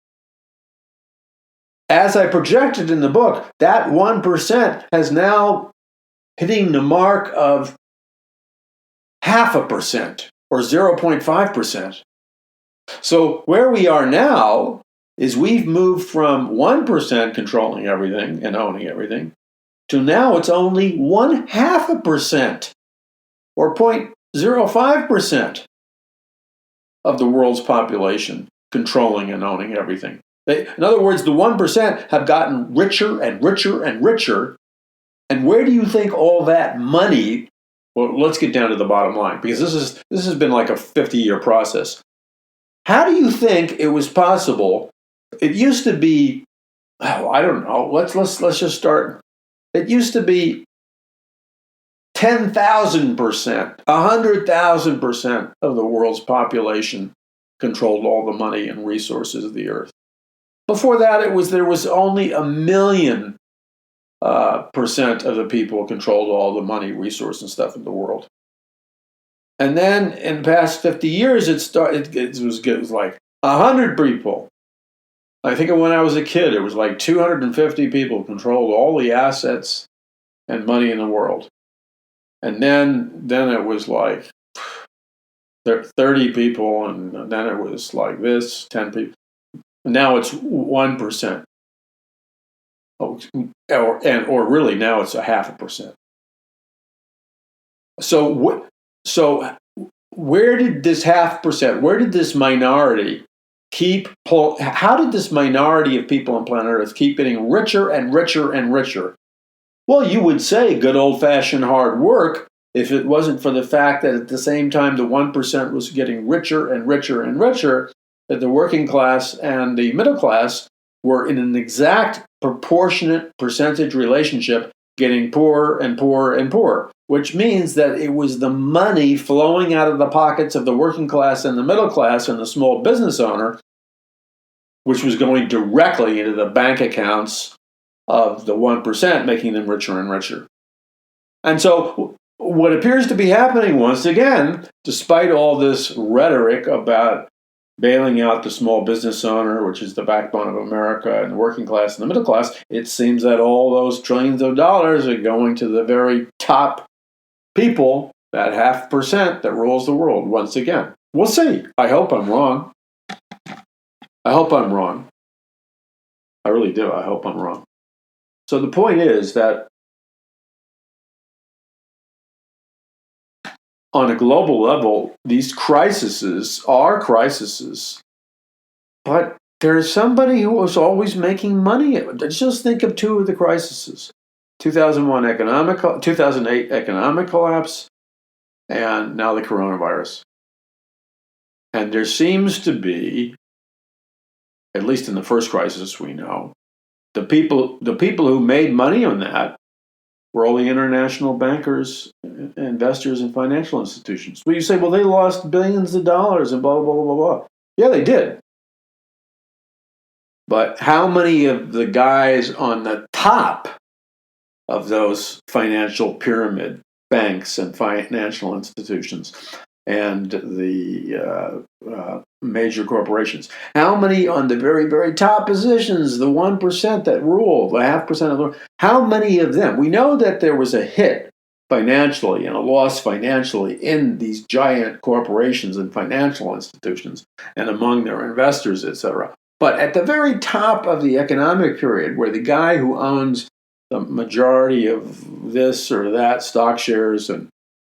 as I projected in the book, that 1% has now hitting the mark of 0.5% or 0.5%. So where we are now is we've moved from 1% controlling everything and owning everything to now it's only 0.5% or 0.05% of the world's population controlling and owning everything. In other words, the 1% have gotten richer and richer and richer. And where do you think all that money? Well, let's get down to the bottom line, because this has been like a 50-year process. How do you think it was possible? It used to be, I don't know. Let's just start. It used to be 10,000%, 100,000% of the world's population controlled all the money and resources of the earth. Before that, there was only 1,000,000% of the people controlled all the money, resource, and stuff in the world. And then in the past 50 years, it was like 100 people. I think when I was a kid, it was like 250 people controlled all the assets and money in the world. And then it was like 30 people, and then it was like this, 10 people. Now it's 1%. Or really now it's 0.5%. So where did this 0.5%, where did this minority how did this minority of people on planet Earth keep getting richer and richer and richer? Well, you would say good old-fashioned hard work if it wasn't for the fact that at the same time the 1% was getting richer and richer and richer, that the working class and the middle class were in an exact proportionate percentage relationship, getting poorer and poorer and poorer, which means that it was the money flowing out of the pockets of the working class and the middle class and the small business owner, which was going directly into the bank accounts of the 1%, making them richer and richer. And so what appears to be happening once again, despite all this rhetoric about bailing out the small business owner, which is the backbone of America, and the working class and the middle class, it seems that all those trillions of dollars are going to the very top people, that 0.5% that rules the world once again. We'll see. I hope I'm wrong. I hope I'm wrong. I really do. I hope I'm wrong. So the point is that on a global level, these crises are crises, but there's somebody who was always making money. Just think of two of the crises: 2008 economic collapse, and now the coronavirus. And there seems to be, at least in the first crisis we know, the people who made money on that were all the international bankers, investors, and financial institutions. Well, you say, well, they lost billions of dollars and blah, blah, blah, blah, blah. Yeah, they did. But how many of the guys on the top of those financial pyramid banks and financial institutions and the major corporations, how many on the very, very top positions, the 1% that rule, the 0.5% of the, how many of them? We know that there was a hit financially and a loss financially in these giant corporations and financial institutions and among their investors, etc. But at the very top of the economic period, where the guy who owns the majority of this or that stock shares and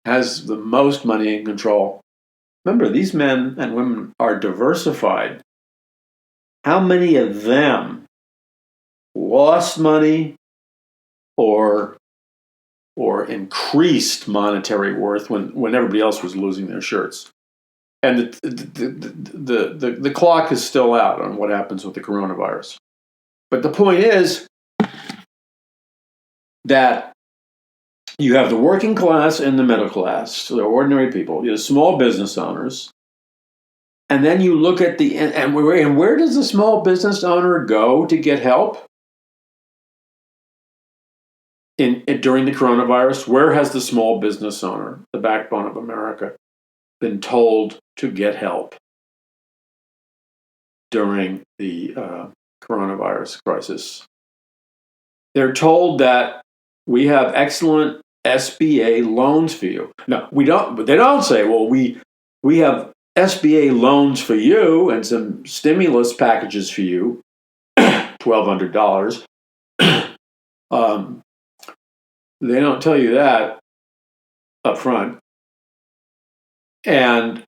has the most money in control, remember, these men and women are diversified. How many of them lost money or increased monetary worth when everybody else was losing their shirts? And the clock is still out on what happens with the coronavirus. But the point is that you have the working class and the middle class, so the ordinary people, you have small business owners, and then you look at and where does the small business owner go to get help? During the coronavirus, where has the small business owner, the backbone of America, been told to get help during the coronavirus crisis? They're told that we have excellent SBA loans for you. No, we don't. But they don't say, well, we have SBA loans for you and some stimulus packages for you, $1,200. They don't tell you that up front. And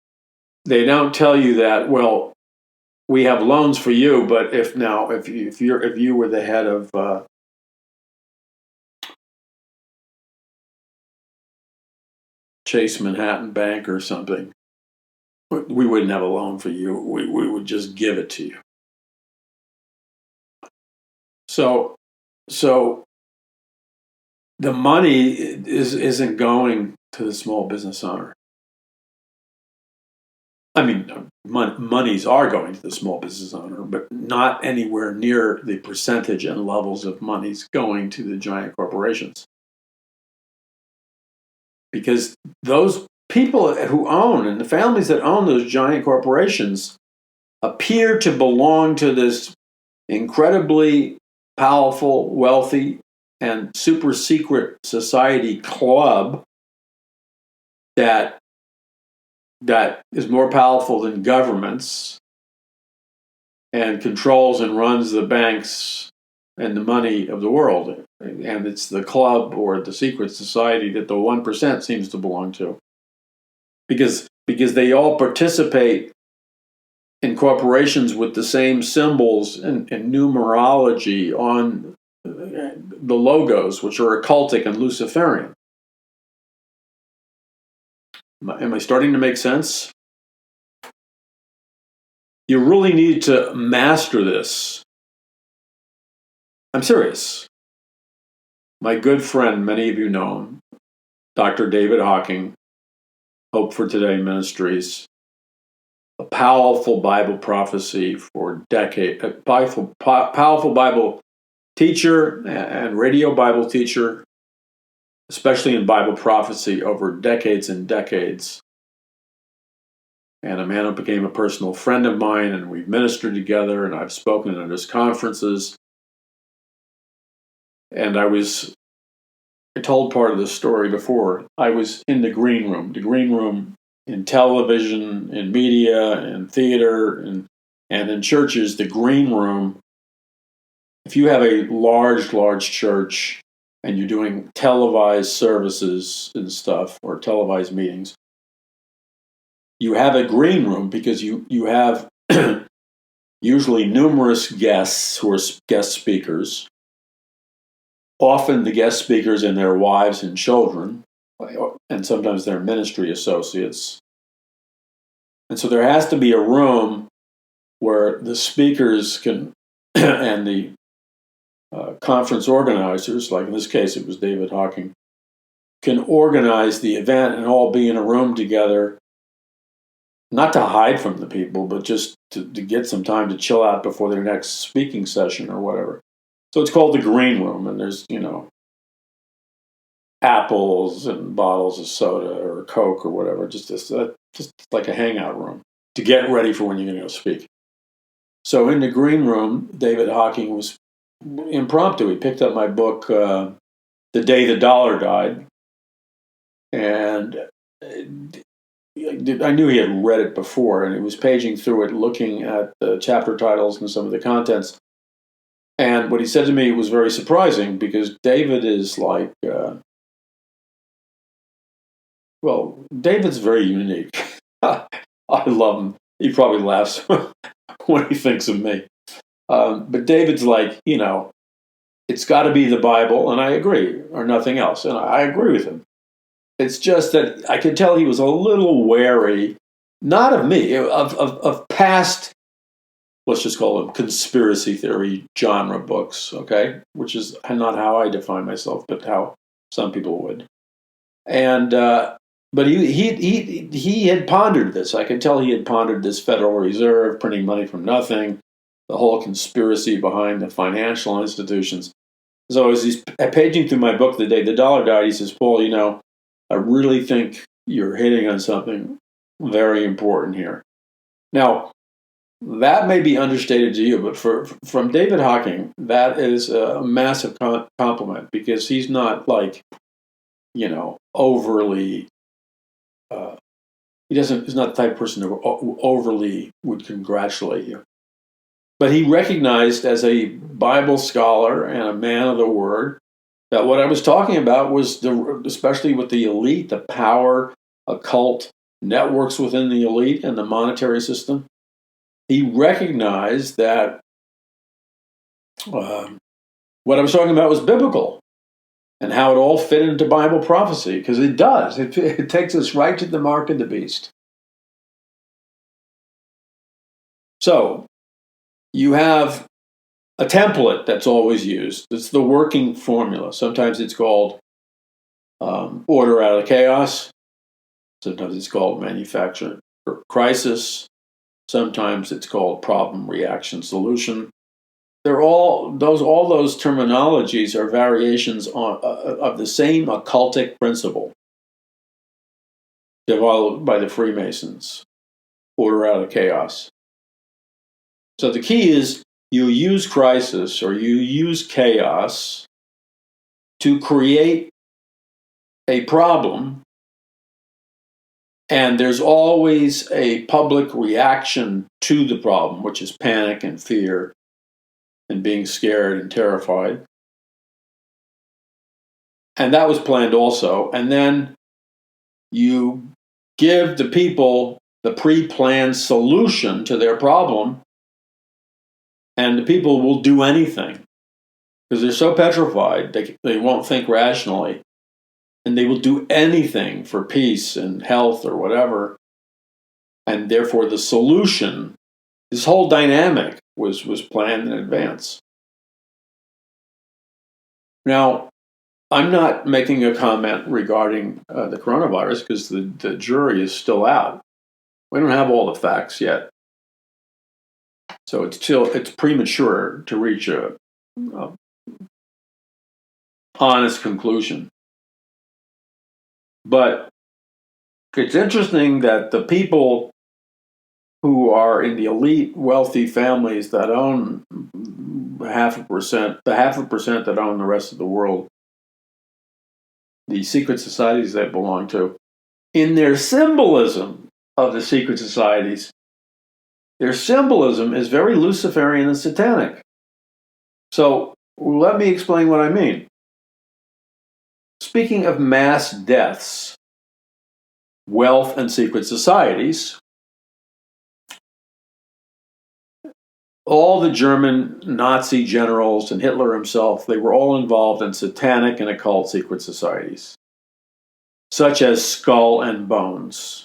they don't tell you that, well, we have loans for you, but if you were the head of Chase Manhattan Bank or something, we wouldn't have a loan for you. We would just give it to you. So the money isn't going to the small business owner. I mean, monies are going to the small business owner, but not anywhere near the percentage and levels of monies going to the giant corporations. Because those people who own and the families that own those giant corporations appear to belong to this incredibly powerful, wealthy, and super secret society club that is more powerful than governments and controls and runs the banks and the money of the world. And it's the club or the secret society that the 1% seems to belong to. Because they all participate in corporations with the same symbols and numerology on the logos, which are occultic and Luciferian. Am I starting to make sense? You really need to master this. I'm serious. My good friend, many of you know him, Dr. David Hawking, Hope for Today Ministries, a powerful Bible prophecy for decades, a powerful Bible teacher and radio Bible teacher, especially in Bible prophecy over decades and decades. And a man who became a personal friend of mine, and we've ministered together, and I've spoken at his conferences. And I told part of this story before. I was in the green room in television, in media, in theater, and in churches. The green room, if you have a large church and you're doing televised services and stuff, or televised meetings, you have a green room because you have usually numerous guests who are guest speakers, often the guest speakers and their wives and children, and sometimes their ministry associates. And so there has to be a room where the speakers can, and the conference organizers, like in this case it was David Hawking, can organize the event and all be in a room together, not to hide from the people, but just to get some time to chill out before their next speaking session or whatever. So it's called the green room, and there's, apples and bottles of soda or Coke or whatever, just like a hangout room to get ready for when you're going to go speak. So in the green room, David Hawking was impromptu. He picked up my book, The Day the Dollar Died, and I knew he had read it before, and he was paging through it, looking at the chapter titles and some of the contents. And what he said to me was very surprising, because David is like, David's very unique. I love him. He probably laughs when he thinks of me. But David's like, it's got to be the Bible, and I agree, or nothing else. And I agree with him. It's just that I could tell he was a little wary, not of me, of past, let's just call them conspiracy theory genre books, okay? Which is not how I define myself, but how some people would. And but he had pondered this. I could tell he had pondered this Federal Reserve printing money from nothing, the whole conspiracy behind the financial institutions. So as he's paging through my book The Day the Dollar Died, he says, Paul, I really think you're hitting on something very important here. Now, that may be understated to you, but from David Hawking, that is a massive compliment, because he's not like, overly. He's not the type of person who overly would congratulate you. But he recognized, as a Bible scholar and a man of the Word, that what I was talking about was, especially with the elite, the power, occult networks within the elite and the monetary system. He recognized that what I was talking about was biblical, and how it all fit into Bible prophecy, because it does. It takes us right to the mark of the beast. So you have a template that's always used. It's the working formula. Sometimes it's called order out of chaos. Sometimes it's called manufacture crisis. Sometimes it's called problem, reaction, solution. All those terminologies are variations of the same occultic principle developed by the Freemasons. Order out of chaos. So the key is, you use crisis or you use chaos to create a problem, and there's always a public reaction to the problem, which is panic and fear and being scared and terrified. And that was planned also. And then you give the people the pre-planned solution to their problem, and the people will do anything. because they're so petrified, they won't think rationally, and they will do anything for peace and health or whatever. And therefore, the solution, this whole dynamic, was planned in advance. Now, I'm not making a comment regarding the coronavirus because the jury is still out. We don't have all the facts yet. So it's premature to reach a honest conclusion. But it's interesting that the people who are in the elite wealthy families that own 0.5%, the 0.5% that own the rest of the world, the secret societies they belong to, in their symbolism of the secret societies, their symbolism is very Luciferian and satanic. So let me explain what I mean. Speaking of mass deaths, wealth, and secret societies, all the German Nazi generals and Hitler himself, they were all involved in satanic and occult secret societies, such as Skull and Bones,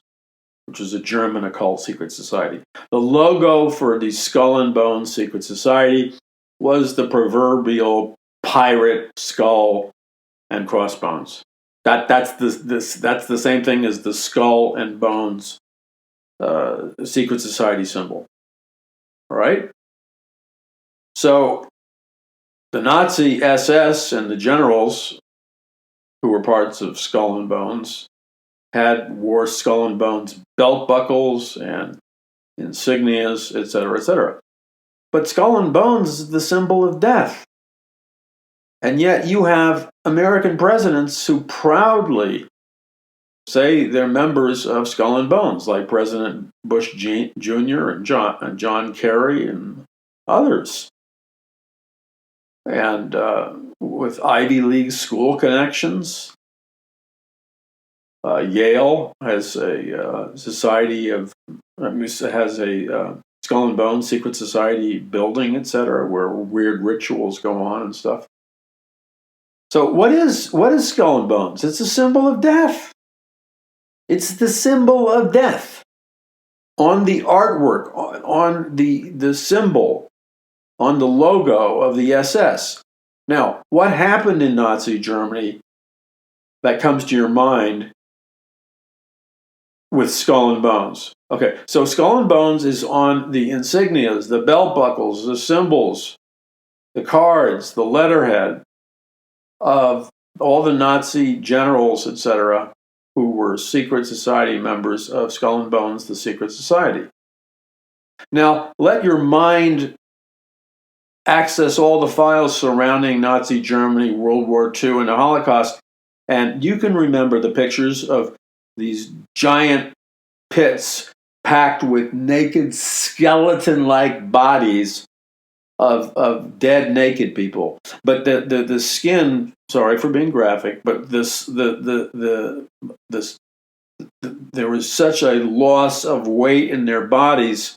which is a German occult secret society. The logo for the Skull and Bones secret society was the proverbial pirate skull and crossbones. That's the same thing as the Skull and Bones secret society symbol. All right? So the Nazi SS and the generals who were parts of Skull and Bones wore Skull and Bones belt buckles and insignias, etc., etc. But Skull and Bones is the symbol of death. And yet you have American presidents who proudly say they're members of Skull and Bones, like President Bush Jr. and John Kerry and others. And with Ivy League school connections, Yale has a has a Skull and Bones secret society building, etc., where weird rituals go on and stuff. So what is Skull and Bones? It's a symbol of death. It's the symbol of death on the artwork, on the symbol, on the logo of the SS. Now, what happened in Nazi Germany that comes to your mind with Skull and Bones? Okay, so Skull and Bones is on the insignias, the belt buckles, the symbols, the cards, the letterhead of all the Nazi generals, etc., who were secret society members of Skull and Bones, the secret society. Now, let your mind access all the files surrounding Nazi Germany, World War II, and the Holocaust, and you can remember the pictures of these giant pits packed with naked skeleton-like bodies of dead naked people. But the skin, sorry for being graphic, but there was such a loss of weight in their bodies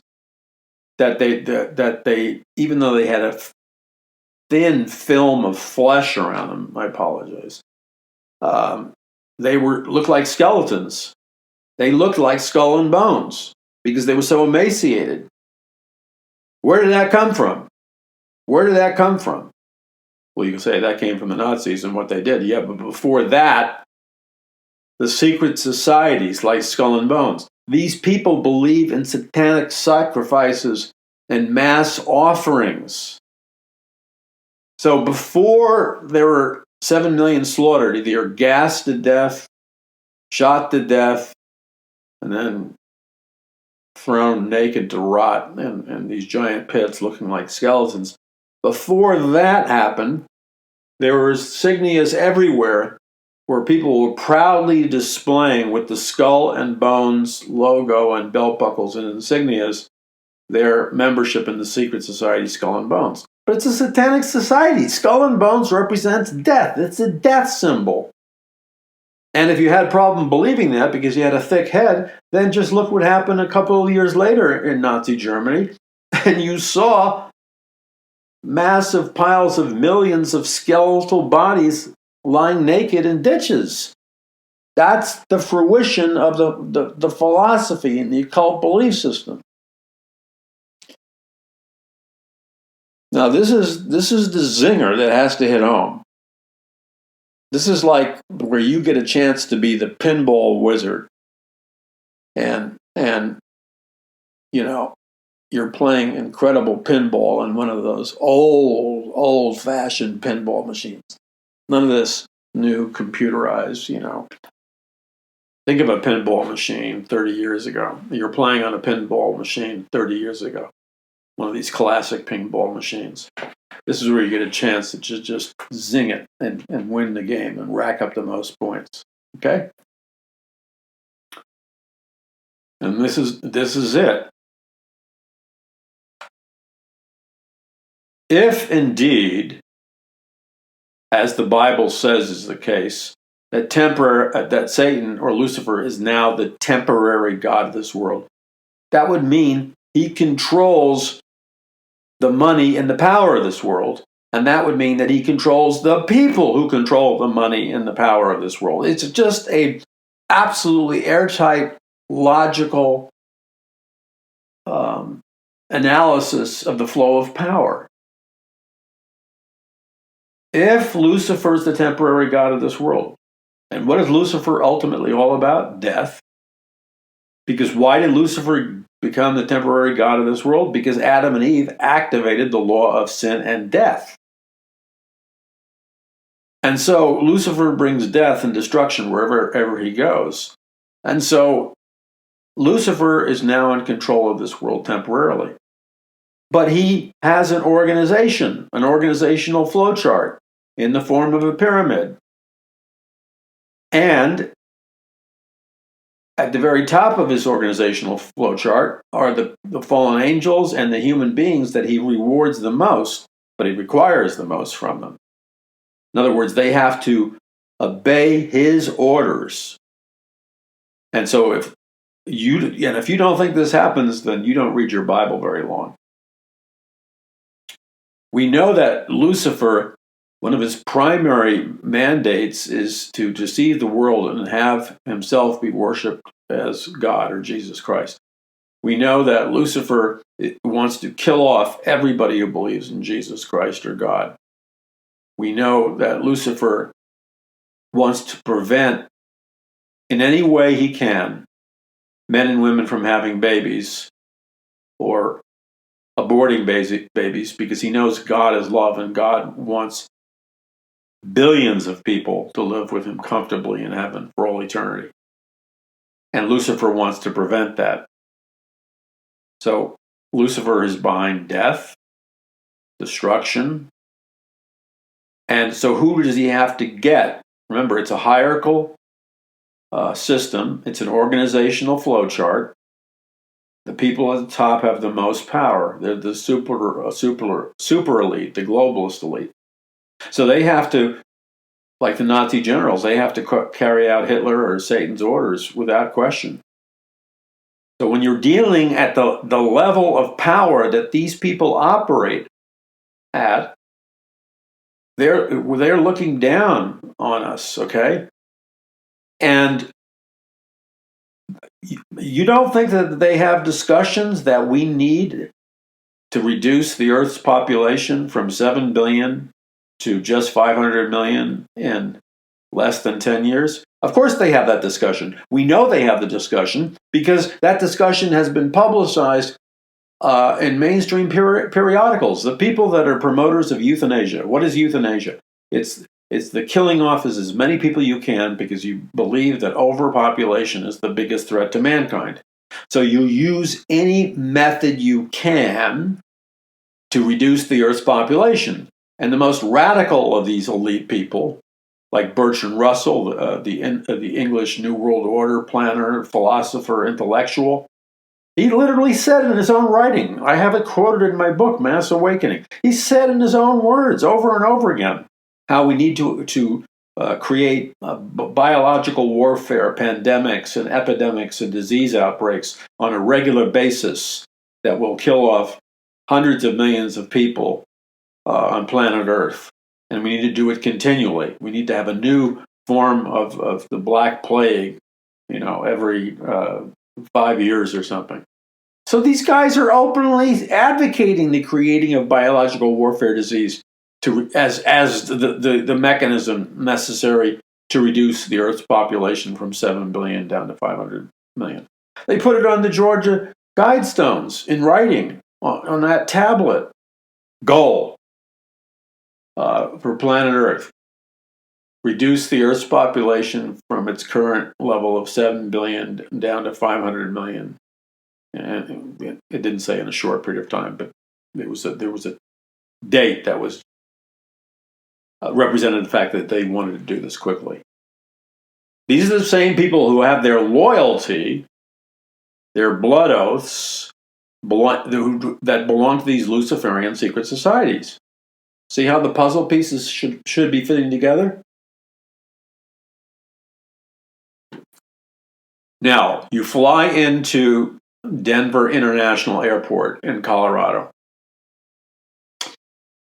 that they even though they had a thin film of flesh around them, I apologize, they looked like skeletons. They looked like Skull and Bones because they were so emaciated. Where did that come from? Where did that come from? Well, you can say that came from the Nazis and what they did. Yeah, but before that, the secret societies like Skull and Bones, these people believe in satanic sacrifices and mass offerings. So before there were 7 million slaughtered, either gassed to death, shot to death, and then thrown naked to rot in these giant pits looking like skeletons. Before that happened, there were insignias everywhere where people were proudly displaying with the Skull and Bones logo and belt buckles and insignias their membership in the secret society Skull and Bones. But it's a satanic society. Skull and Bones represents death. It's a death symbol. And if you had a problem believing that because you had a thick head, then just look what happened a couple of years later in Nazi Germany. And you saw massive piles of millions of skeletal bodies lying naked in ditches. That's the fruition of the philosophy and the occult belief system. Now, this is the zinger that has to hit home. This is like where you get a chance to be the pinball wizard, and you know, you're playing incredible pinball in one of those old-fashioned pinball machines. None of this new computerized, Think of a pinball machine 30 years ago. You're playing on a pinball machine 30 years ago. One of these classic pinball machines. This is where you get a chance to just zing it and win the game and rack up the most points. Okay? And this is it. If indeed, as the Bible says is the case, that Satan or Lucifer is now the temporary god of this world, that would mean he controls the money and the power of this world, and that would mean that he controls the people who control the money and the power of this world. It's just a absolutely airtight, logical analysis of the flow of power. If Lucifer is the temporary god of this world, and what is Lucifer ultimately all about? Death. Because why did Lucifer become the temporary god of this world? Because Adam and Eve activated the law of sin and death. And so Lucifer brings death and destruction wherever he goes. And so Lucifer is now in control of this world temporarily. But he has an organization, an organizational flowchart in the form of a pyramid. And at the very top of his organizational flowchart are the fallen angels and the human beings that he rewards the most, but he requires the most from them. In other words, they have to obey his orders. And so if you don't think this happens, then you don't read your Bible very long. We know that Lucifer, one of his primary mandates is to deceive the world and have himself be worshipped as God or Jesus Christ. We know that Lucifer wants to kill off everybody who believes in Jesus Christ or God. We know that Lucifer wants to prevent, in any way he can, men and women from having babies or aborting babies, because he knows God is love and God wants billions of people to live with him comfortably in heaven for all eternity. And Lucifer wants to prevent that. So Lucifer is behind death, destruction. And so who does he have to get? Remember, it's a hierarchical system. It's an organizational flowchart. The people at the top have the most power. They're the super elite, the globalist elite. So they have to, like the Nazi generals, they have to carry out Hitler or Satan's orders without question. So when you're dealing at the level of power that these people operate at, they're looking down on us, okay? And you don't think that they have discussions that we need to reduce the Earth's population from 7 billion to just 500 million in less than 10 years? Of course they have that discussion. We know they have the discussion because that discussion has been publicized in mainstream periodicals. The people that are promoters of euthanasia. What is euthanasia? It's the killing off as many people you can because you believe that overpopulation is the biggest threat to mankind. So you use any method you can to reduce the Earth's population. And the most radical of these elite people, like Bertrand Russell, the English New World Order planner, philosopher, intellectual, he literally said in his own writing, I have it quoted in my book, Mass Awakening, he said in his own words over and over again, how we need to create biological warfare, pandemics and epidemics and disease outbreaks on a regular basis that will kill off hundreds of millions of people on planet Earth. And we need to do it continually. We need to have a new form of the Black Plague, every 5 years or something. So these guys are openly advocating the creating of biological warfare disease as the mechanism necessary to reduce the Earth's population from 7 billion down to 500 million. They put it on the Georgia Guidestones in writing on that tablet. Goal for planet Earth: reduce the Earth's population from its current level of 7 billion down to 500 million. And it didn't say in a short period of time, but there was a date that was represented the fact that they wanted to do this quickly. These are the same people who have their loyalty, their blood oaths, that belong to these Luciferian secret societies. See how the puzzle pieces should be fitting together? Now, you fly into Denver International Airport in Colorado.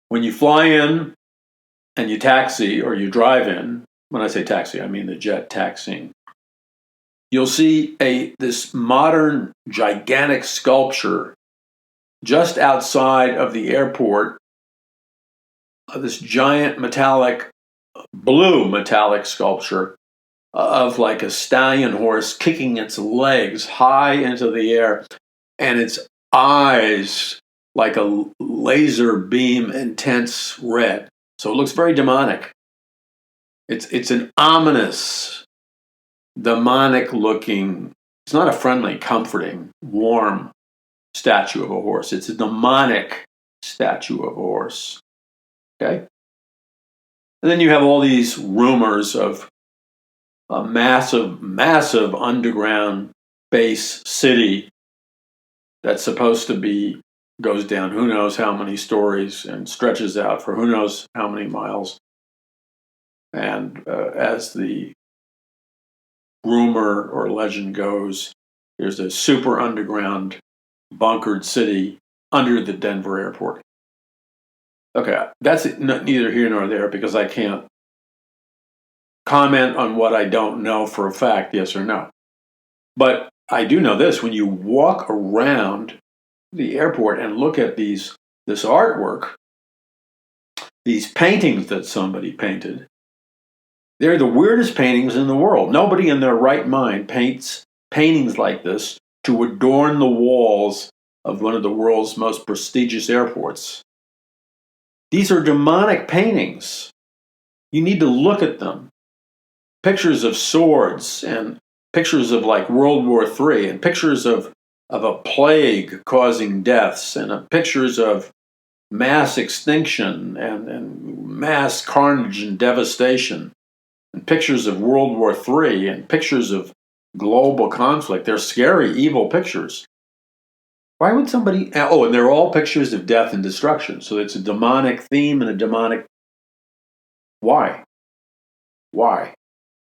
When you fly in and you taxi or you drive in, when I say taxi, I mean the jet taxiing, you'll see this modern gigantic sculpture just outside of the airport, this giant blue metallic sculpture of like a stallion horse kicking its legs high into the air, and its eyes like a laser beam intense red. So it looks very demonic. It's an ominous, demonic looking, it's not a friendly, comforting, warm statue of a horse. It's a demonic statue of a horse. Okay? And then you have all these rumors of a massive, massive underground base city that's supposed to goes down who knows how many stories and stretches out for who knows how many miles. And as the rumor or legend goes, there's a super underground bunkered city under the Denver airport. Okay, that's neither here nor there because I can't comment on what I don't know for a fact, yes or no. But I do know this: when you walk around the airport and look at this artwork, these paintings that somebody painted, they're the weirdest paintings in the world. Nobody in their right mind paints paintings like this to adorn the walls of one of the world's most prestigious airports. These are demonic paintings. You need to look at them. Pictures of swords and pictures of like World War III and pictures of a plague causing deaths and pictures of mass extinction and mass carnage and devastation and pictures of World War III and pictures of global conflict. They're scary, evil pictures. Why would somebody... Oh, and they're all pictures of death and destruction. So it's a demonic theme and a demonic... Why?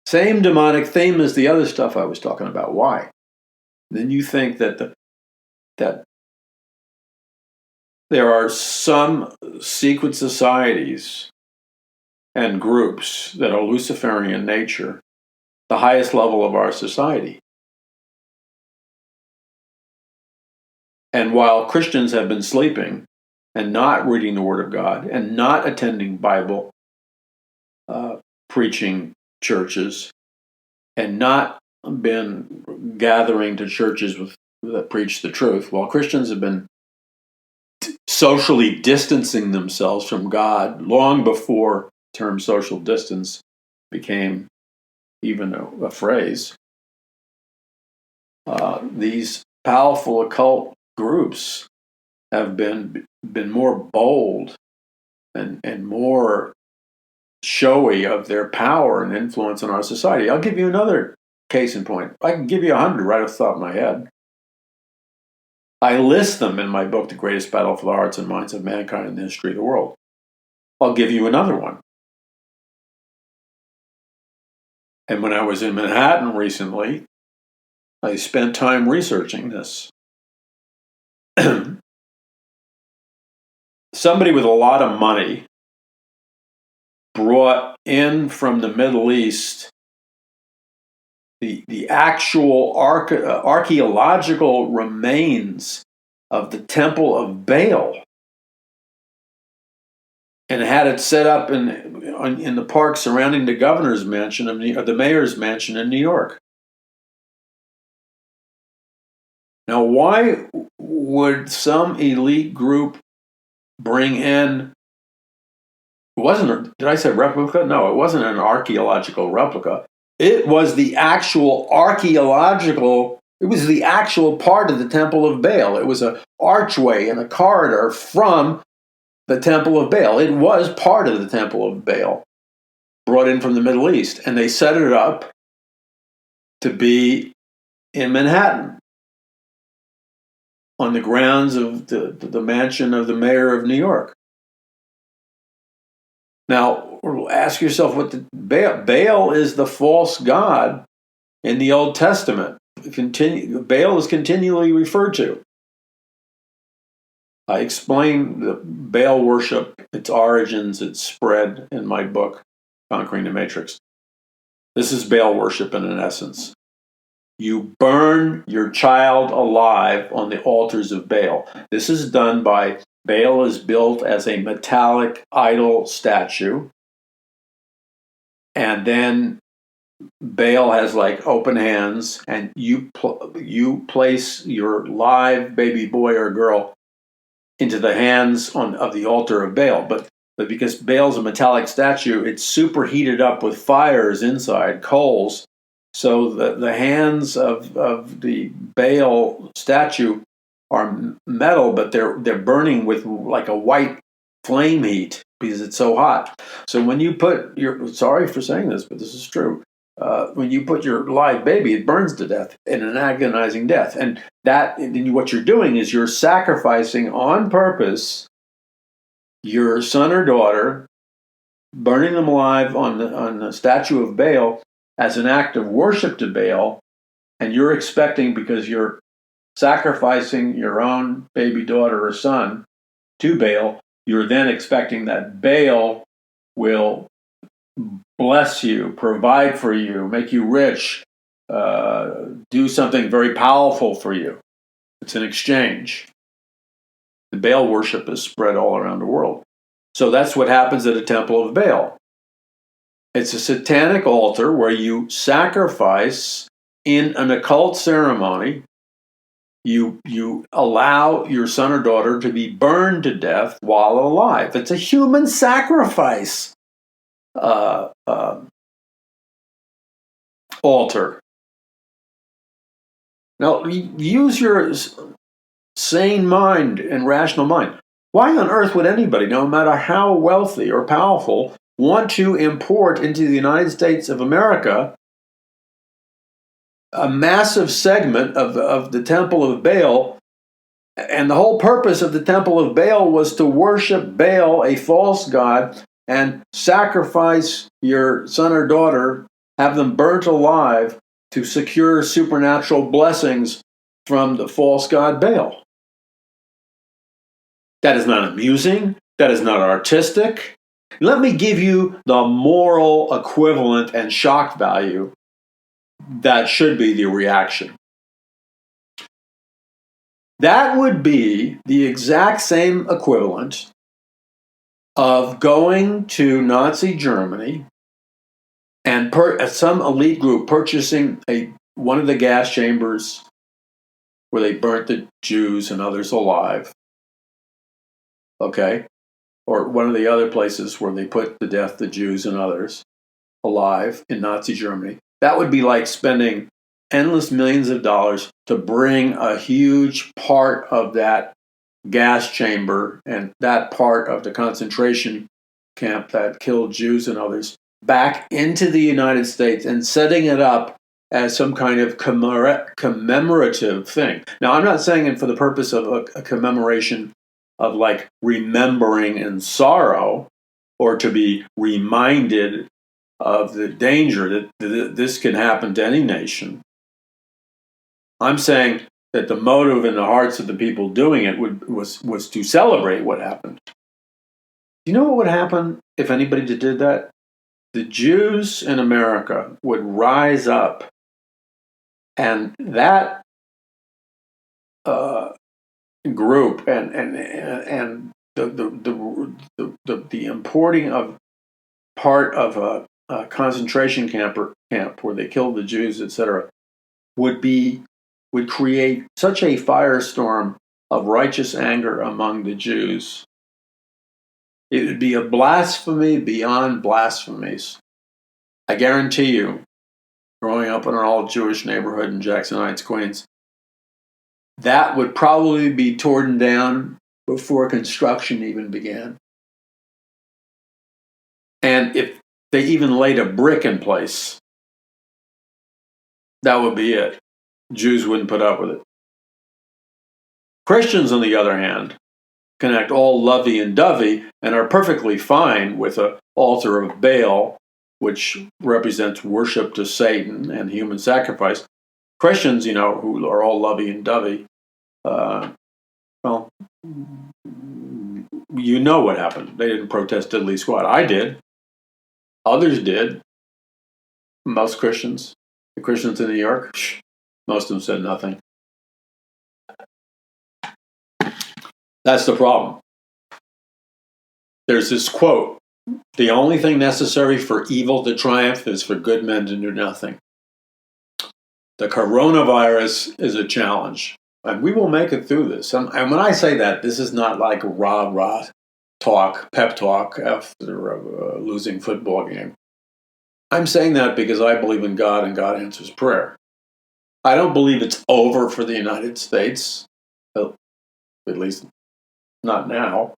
Same demonic theme as the other stuff I was talking about. Why? Then you think that that there are some secret societies and groups that are Luciferian in nature, the highest level of our society. And while Christians have been sleeping and not reading the Word of God and not attending Bible preaching churches and not been gathering to churches that preach the truth, while Christians have been socially distancing themselves from God long before the term social distance became even a phrase, these powerful occult groups have been more bold and more showy of their power and influence on our society. I'll give you another case in point. I can give you 100 right off the top of my head. I list them in my book, The Greatest Battle for the Hearts and Minds of Mankind in the History of the World. I'll give you another one. And when I was in Manhattan recently, I spent time researching this. somebody with a lot of money brought in from the Middle East the actual archaeological remains of the Temple of Baal, and had it set up in the park surrounding the governor's mansion or the mayor's mansion in New York. Now, why would some elite group bring in? Did I say replica? No, it wasn't an archaeological replica. It was the actual it was the actual part of the Temple of Baal. It was an archway and a corridor from the Temple of Baal. It was part of the Temple of Baal, brought in from the Middle East. And they set it up to be in Manhattan, on the grounds of the mansion of the mayor of New York. Now, ask yourself what Baal is the false god in the Old Testament. Baal is continually referred to. I explain the Baal worship, its origins, its spread in my book, Conquering the Matrix. This is Baal worship in an essence. You burn your child alive on the altars of Baal. This is done by Baal is built as a metallic idol statue, and then Baal has like open hands, and you place your live baby boy or girl into the hands of the altar of Baal. But because Baal's a metallic statue, it's superheated up with fires inside, coals. So the hands of the Baal statue are metal, but they're burning with like a white flame heat because it's so hot. So when you put sorry for saying this, but this is true. When you put your live baby, it burns to death in an agonizing death. And what you're doing is you're sacrificing on purpose your son or daughter, burning them alive on the statue of Baal as an act of worship to Baal. And you're expecting, because you're sacrificing your own baby daughter or son to Baal, you're then expecting that Baal will bless you, provide for you, make you rich, do something very powerful for you. It's an exchange. The Baal worship is spread all around the world. So that's what happens at a temple of Baal. It's a satanic altar where you sacrifice in an occult ceremony. You allow your son or daughter to be burned to death while alive. It's a human sacrifice altar. Now, use your sane mind and rational mind. Why on earth would anybody, no matter how wealthy or powerful, want to import into the United States of America a massive segment of the Temple of Baal? And the whole purpose of the Temple of Baal was to worship Baal, a false god, and sacrifice your son or daughter, have them burnt alive to secure supernatural blessings from the false god Baal. That is not amusing. That is not artistic. Let me give you the moral equivalent and shock value that should be the reaction. That would be the exact same equivalent of going to Nazi Germany and some elite group purchasing one of the gas chambers where they burnt the Jews and others alive. Okay? Or one of the other places where they put to death the Jews and others alive in Nazi Germany. That would be like spending endless millions of dollars to bring a huge part of that gas chamber and that part of the concentration camp that killed Jews and others back into the United States and setting it up as some kind of commemorative thing. Now, I'm not saying it for the purpose of a commemoration of like remembering in sorrow, or to be reminded of the danger that this can happen to any nation. I'm saying that the motive in the hearts of the people doing it was to celebrate what happened. Do you know what would happen if anybody did that? The Jews in America would rise up, and that group and the importing of part of a concentration camp where they killed the Jews, etc., would create such a firestorm of righteous anger among the Jews. It would be a blasphemy beyond blasphemies. I guarantee you, growing up in an all-Jewish neighborhood in Jackson Heights, Queens, that would probably be torn down before construction even began. And if they even laid a brick in place, that would be it. Jews wouldn't put up with it. Christians, on the other hand, can act all lovey and dovey and are perfectly fine with an altar of Baal, which represents worship to Satan and human sacrifice. Christians, who are all lovey and dovey, well, you know what happened. They didn't protest diddly squat. I did. Others did. Most Christians. The Christians in New York, most of them said nothing. That's the problem. There's this quote, "The only thing necessary for evil to triumph is for good men to do nothing." The coronavirus is a challenge, and we will make it through this. And when I say that, this is not like rah-rah talk, pep talk after a losing football game. I'm saying that because I believe in God and God answers prayer. I don't believe it's over for the United States, at least not now.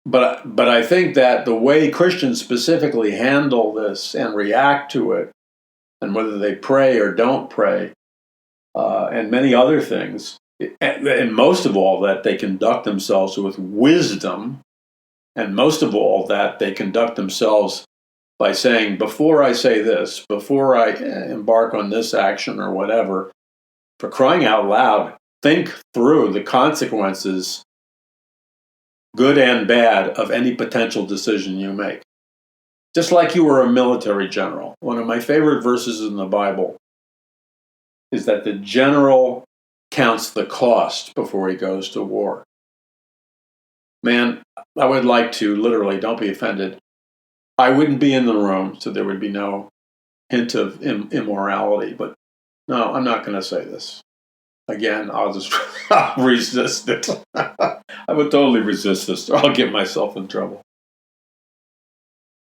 But I think that the way Christians specifically handle this and react to it, and whether they pray or don't pray, and many other things, and most of all that they conduct themselves with wisdom, and most of all that they conduct themselves by saying, before I say this, before I embark on this action or whatever, for crying out loud, think through the consequences, good and bad, of any potential decision you make. Just like you were a military general. One of my favorite verses in the Bible is that the general counts the cost before he goes to war. Man, I would like to literally, don't be offended, I wouldn't be in the room, so there would be no hint of immorality, but no, I'm not going to say this. Again, I'll resist it. I would totally resist this, or I'll get myself in trouble.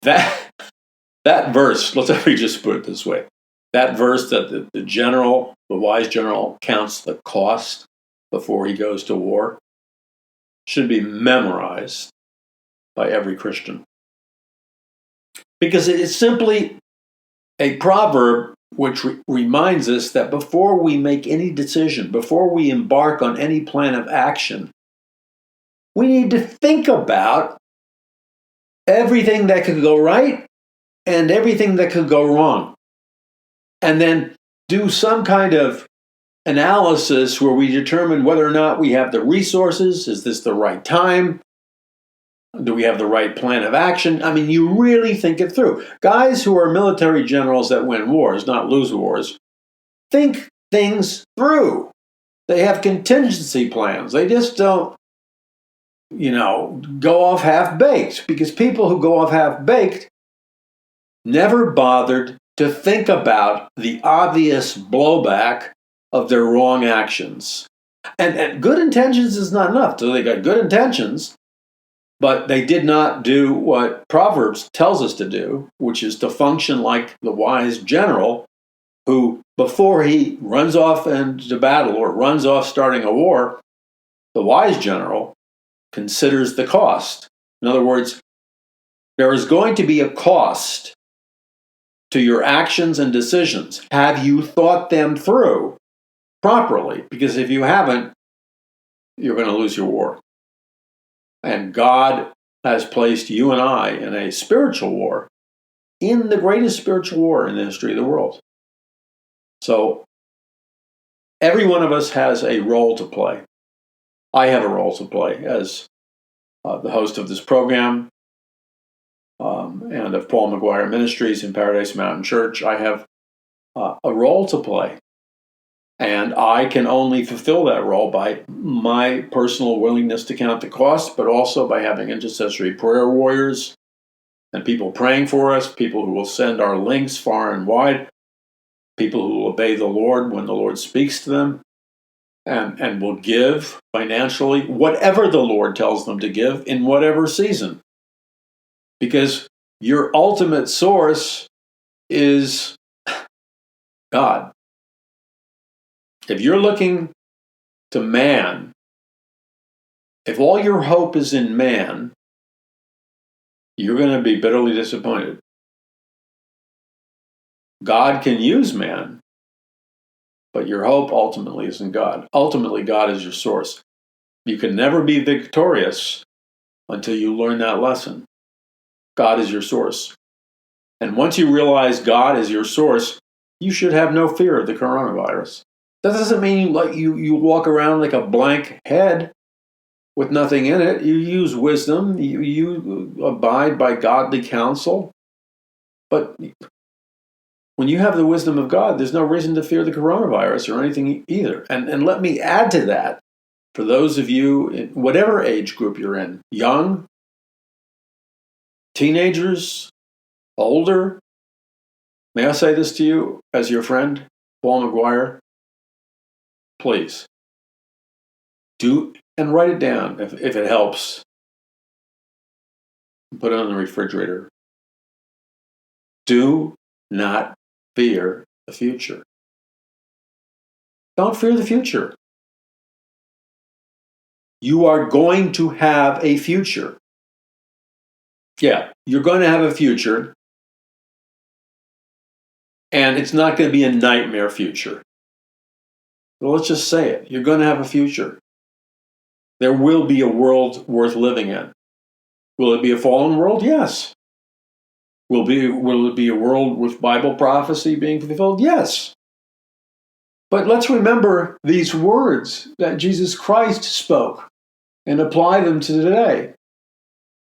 That verse, let me just put it this way. That verse that the wise general counts the cost before he goes to war, should be memorized by every Christian. Because it is simply a proverb which reminds us that before we make any decision, before we embark on any plan of action, we need to think about everything that could go right and everything that could go wrong. And then do some kind of analysis where we determine whether or not we have the resources. Is this the right time? Do we have the right plan of action? I mean, you really think it through. Guys who are military generals that win wars, not lose wars, think things through. They have contingency plans. They just don't, go off half-baked. Because people who go off half-baked never bothered to think about the obvious blowback of their wrong actions. And good intentions is not enough. So they got good intentions, but they did not do what Proverbs tells us to do, which is to function like the wise general who, before he runs off into battle or runs off starting a war, the wise general considers the cost. In other words, there is going to be a cost to your actions and decisions. Have you thought them through properly? Because if you haven't, you're going to lose your war. And God has placed you and I in a spiritual war, in the greatest spiritual war in the history of the world. So every one of us has a role to play. I have a role to play as the host of this program and of Paul McGuire Ministries in Paradise Mountain Church. I have a role to play. And I can only fulfill that role by my personal willingness to count the cost, but also by having intercessory prayer warriors and people praying for us, people who will send our links far and wide, people who will obey the Lord when the Lord speaks to them, and will give financially whatever the Lord tells them to give in whatever season. Because your ultimate source is God. If you're looking to man, if all your hope is in man, you're going to be bitterly disappointed. God can use man, but your hope ultimately is in God. Ultimately, God is your source. You can never be victorious until you learn that lesson. God is your source. And once you realize God is your source, you should have no fear of the coronavirus. That doesn't mean you walk around like a blank head with nothing in it. You use wisdom. You abide by godly counsel. But when you have the wisdom of God, there's no reason to fear the coronavirus or anything either. And let me add to that, for those of you in whatever age group you're in, young, teenagers, older, may I say this to you as your friend, Paul McGuire? Please, do, and write it down if it helps. Put it on the refrigerator. Do not fear the future. Don't fear the future. You are going to have a future. Yeah, you're going to have a future, and it's not going to be a nightmare future. Well, let's just say it. You're going to have a future. There will be a world worth living in. Will it be a fallen world? Yes. Will it be a world with Bible prophecy being fulfilled? Yes. But let's remember these words that Jesus Christ spoke and apply them to today.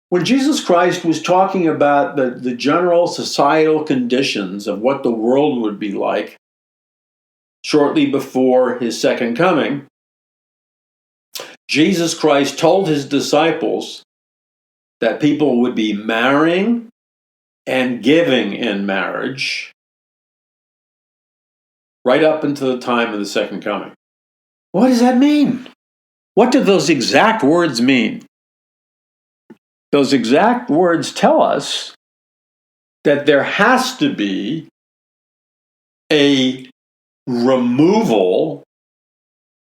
When Jesus Christ was talking about the general societal conditions of what the world would be like shortly before his second coming, Jesus Christ told his disciples that people would be marrying and giving in marriage right up until the time of the second coming. What does that mean? What do those exact words mean? Those exact words tell us that there has to be a removal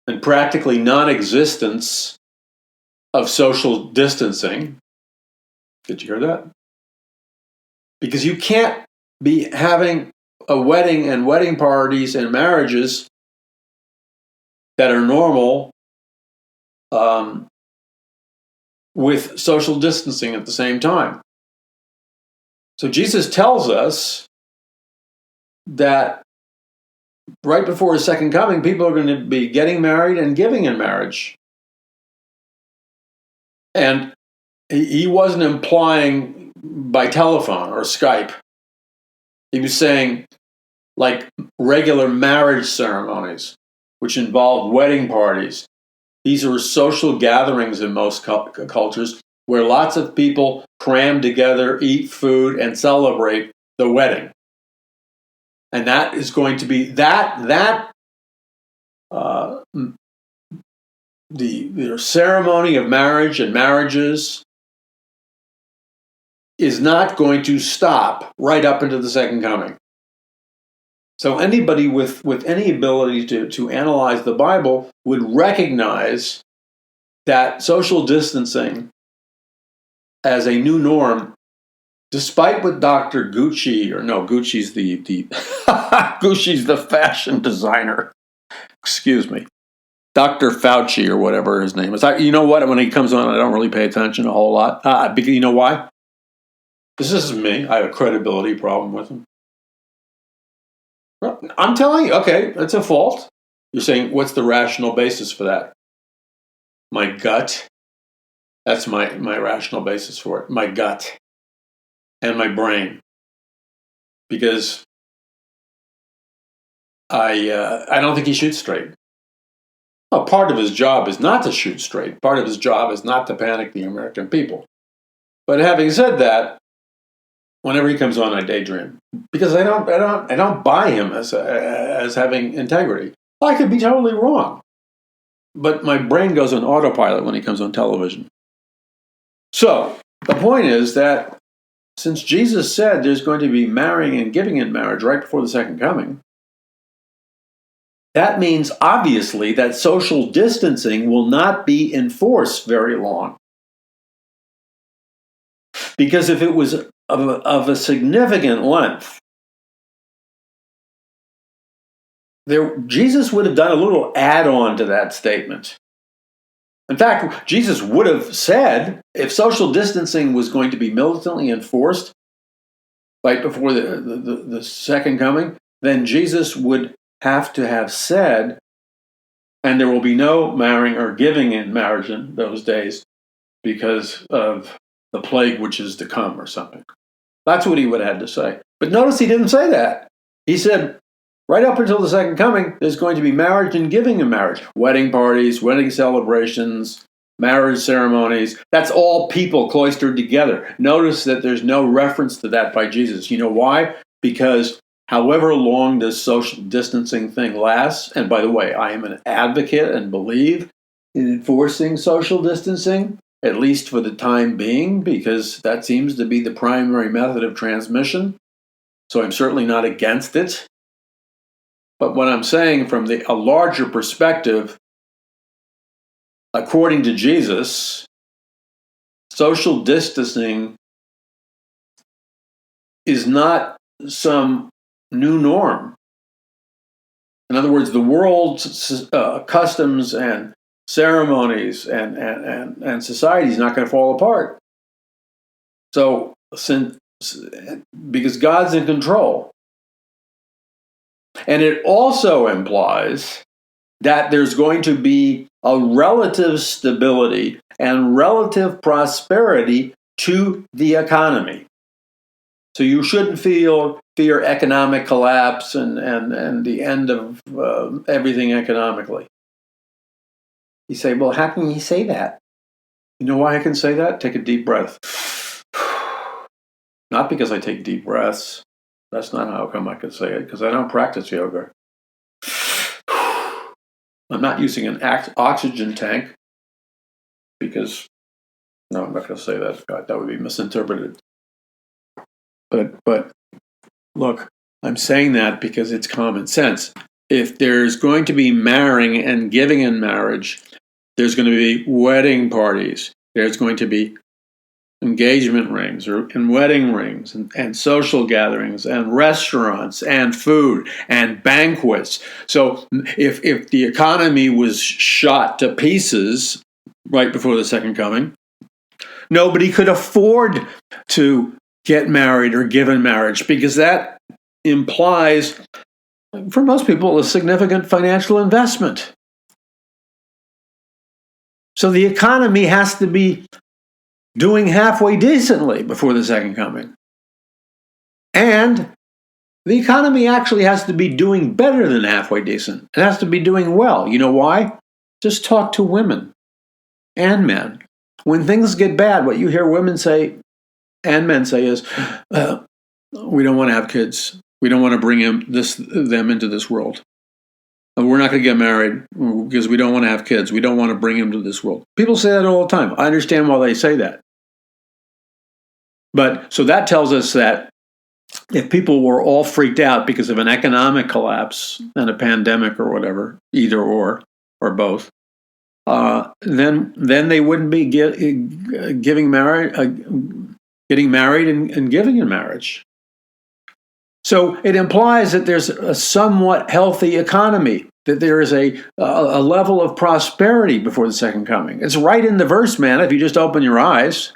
and practically non-existence of social distancing. Did you hear that? Because you can't be having a wedding and wedding parties and marriages that are normal with social distancing at the same time. So Jesus tells us that right before his second coming, people are going to be getting married and giving in marriage. And he wasn't implying by telephone or Skype. He was saying like regular marriage ceremonies, which involve wedding parties. These are social gatherings in most cultures where lots of people cram together, eat food, and celebrate the wedding. And that is going to be the ceremony of marriage and marriages is not going to stop right up into the second coming. So anybody with any ability to analyze the Bible would recognize that social distancing as a new norm, despite what Dr. Gucci's Gucci's the fashion designer. Excuse me. Dr. Fauci or whatever his name is. You know what? When he comes on, I don't really pay attention a whole lot. Because you know why? This is me. I have a credibility problem with him. Well, I'm telling you, okay, that's a fault. You're saying, what's the rational basis for that? my gut. That's my rational basis for it. My gut and my brain. Because I don't think he shoots straight. Well, part of his job is not to shoot straight. Part of his job is not to panic the American people. But having said that, whenever he comes on, I daydream because I don't buy him as having integrity. I could be totally wrong, but my brain goes on autopilot when he comes on television. So the point is that since Jesus said there's going to be marrying and giving in marriage right before the second coming, that means obviously that social distancing will not be enforced very long. Because if it was of a significant length, Jesus would have done a little add-on to that statement. In fact, Jesus would have said, if social distancing was going to be militantly enforced right before the second coming, then Jesus would have to have said, and there will be no marrying or giving in marriage in those days because of the plague which is to come or something. That's what he would have had to say. But notice he didn't say that. He said, right up until the second coming, there's going to be marriage and giving in marriage. Wedding parties, wedding celebrations, marriage ceremonies. That's all people cloistered together. Notice that there's no reference to that by Jesus. You know why? Because however long this social distancing thing lasts, and by the way, I am an advocate and believe in enforcing social distancing, at least for the time being, because that seems to be the primary method of transmission. So I'm certainly not against it. But what I'm saying from a larger perspective, according to Jesus, social distancing is not some new norm. In other words, the world's customs and ceremonies and society is not going to fall apart. So, because God's in control. And it also implies that there's going to be a relative stability and relative prosperity to the economy. So you shouldn't fear economic collapse and the end of everything economically. You say, well, how can you say that? You know why I can say that? Take a deep breath. Not because I take deep breaths. That's not how come I can say it, because I don't practice yoga. I'm not using an oxygen tank because, no, I'm not going to say that. God, that would be misinterpreted. But look, I'm saying that because it's common sense. If there's going to be marrying and giving in marriage, there's going to be wedding parties. There's going to be engagement rings and wedding rings and social gatherings and restaurants and food and banquets. So if the economy was shot to pieces right before the second coming, nobody could afford to get married or give in marriage because that implies, for most people, a significant financial investment. So the economy has to be doing halfway decently before the second coming. And the economy actually has to be doing better than halfway decent. It has to be doing well. You know why? Just talk to women and men. When things get bad, what you hear women say and men say is, we don't want to have kids. We don't want to bring them into this world. We're not going to get married because we don't want to have kids. We don't want to bring them to this world. People say that all the time. I understand why they say that. But so that tells us that if people were all freaked out because of an economic collapse and a pandemic or whatever, either or both, then they wouldn't be getting married and giving in marriage. So it implies that there's a somewhat healthy economy, that there is a level of prosperity before the second coming. It's right in the verse, man, if you just open your eyes.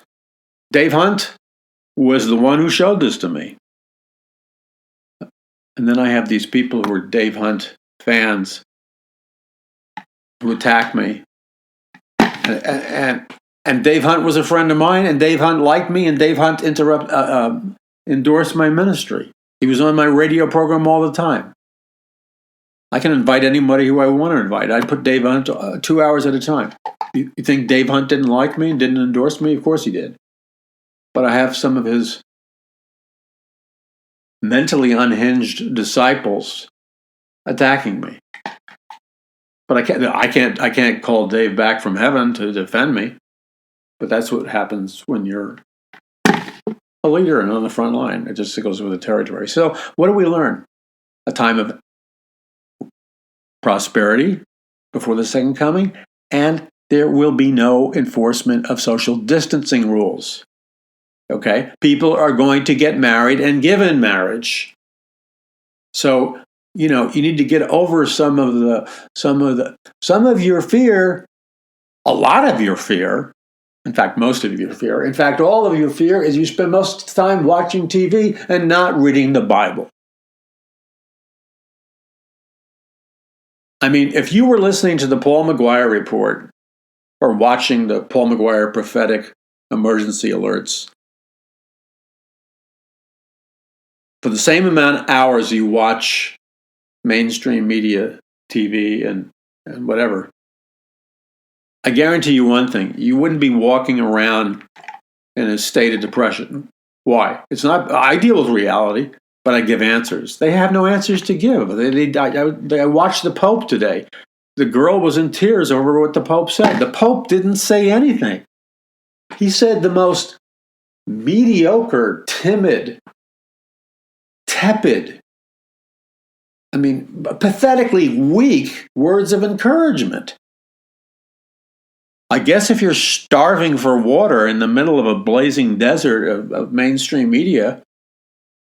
Dave Hunt was the one who showed this to me. And then I have these people who are Dave Hunt fans who attack me And Dave Hunt was a friend of mine, and Dave Hunt liked me, and Dave Hunt endorsed my ministry. He was on my radio program all the time. I can invite anybody who I want to invite. I put Dave Hunt 2 hours at a time. You think Dave Hunt didn't like me and didn't endorse me? Of course he did. But I have some of his mentally unhinged disciples attacking me. But I can't call Dave back from heaven to defend me. But that's what happens when you're a leader and on the front line. It just goes with the territory. So what do we learn? A time of prosperity before the second coming, and there will be no enforcement of social distancing rules. Okay? People are going to get married and given marriage. So, you need to get over some of your fear, a lot of your fear. In fact, most of your fear. In fact, all of your fear is you spend most of the time watching TV and not reading the Bible. I mean, if you were listening to the Paul McGuire Report or watching the Paul McGuire prophetic emergency alerts, for the same amount of hours you watch mainstream media, TV, and whatever, I guarantee you one thing, you wouldn't be walking around in a state of depression. Why? It's not, I deal with reality, but I give answers. They have no answers to give. I watched the Pope today. The girl was in tears over what the Pope said. The Pope didn't say anything. He said the most mediocre, timid, tepid, pathetically weak words of encouragement. I guess if you're starving for water in the middle of a blazing desert of mainstream media,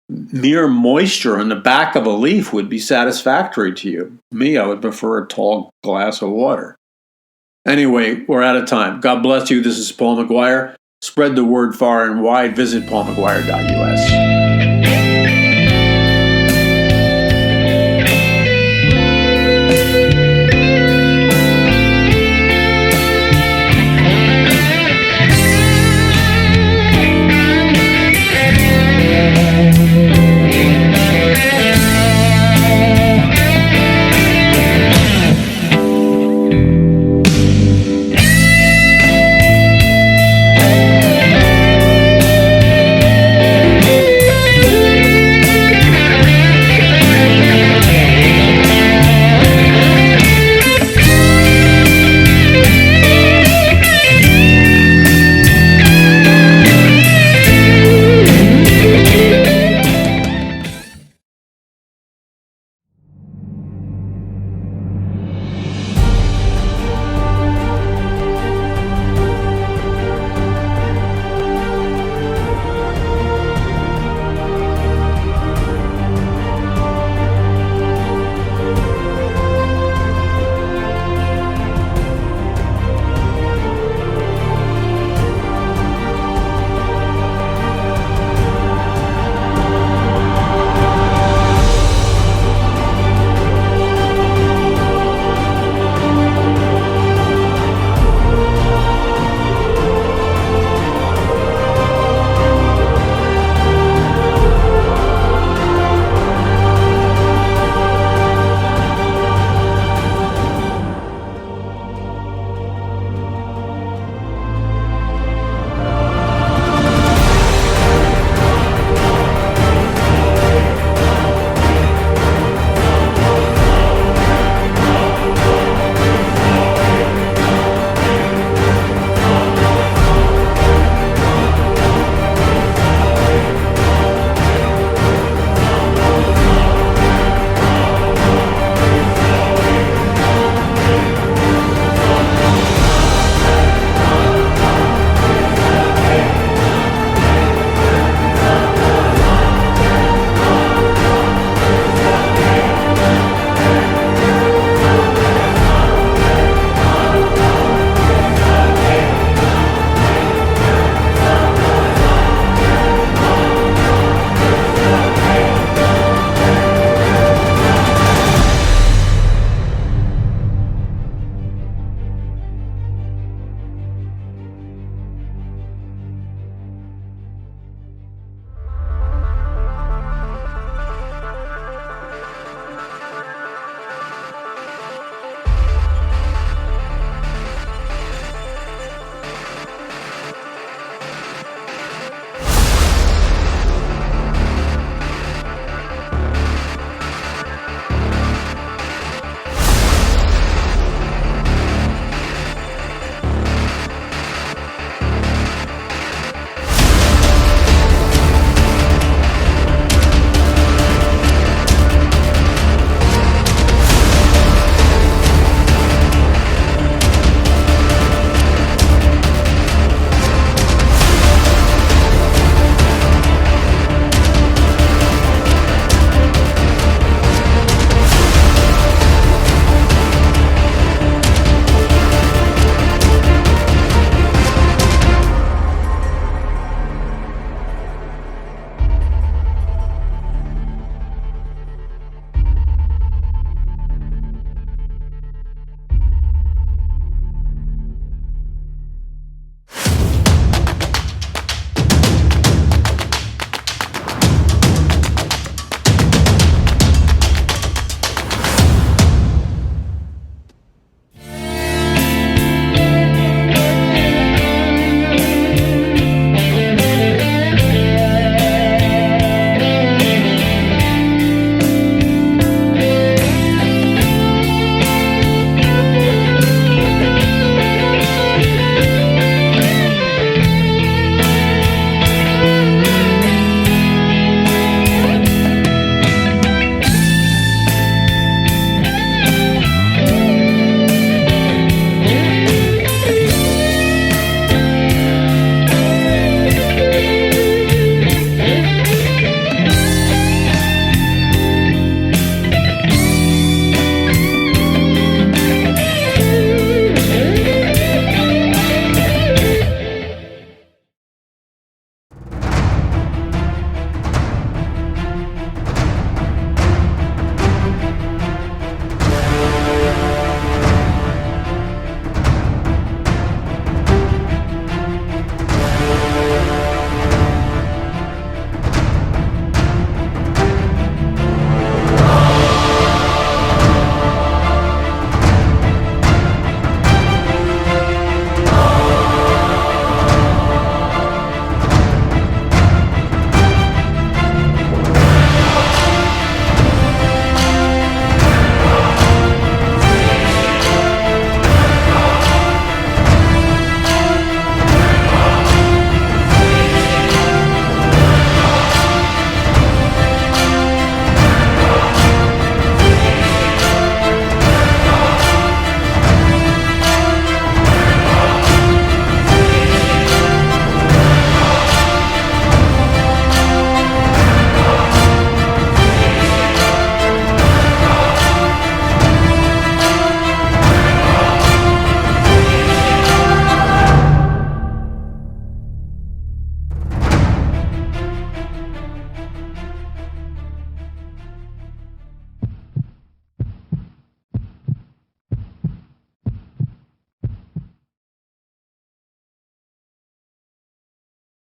mere moisture on the back of a leaf would be satisfactory to you. Me, I would prefer a tall glass of water. Anyway, we're out of time. God bless you. This is Paul McGuire. Spread the word far and wide. Visit paulmcguire.us.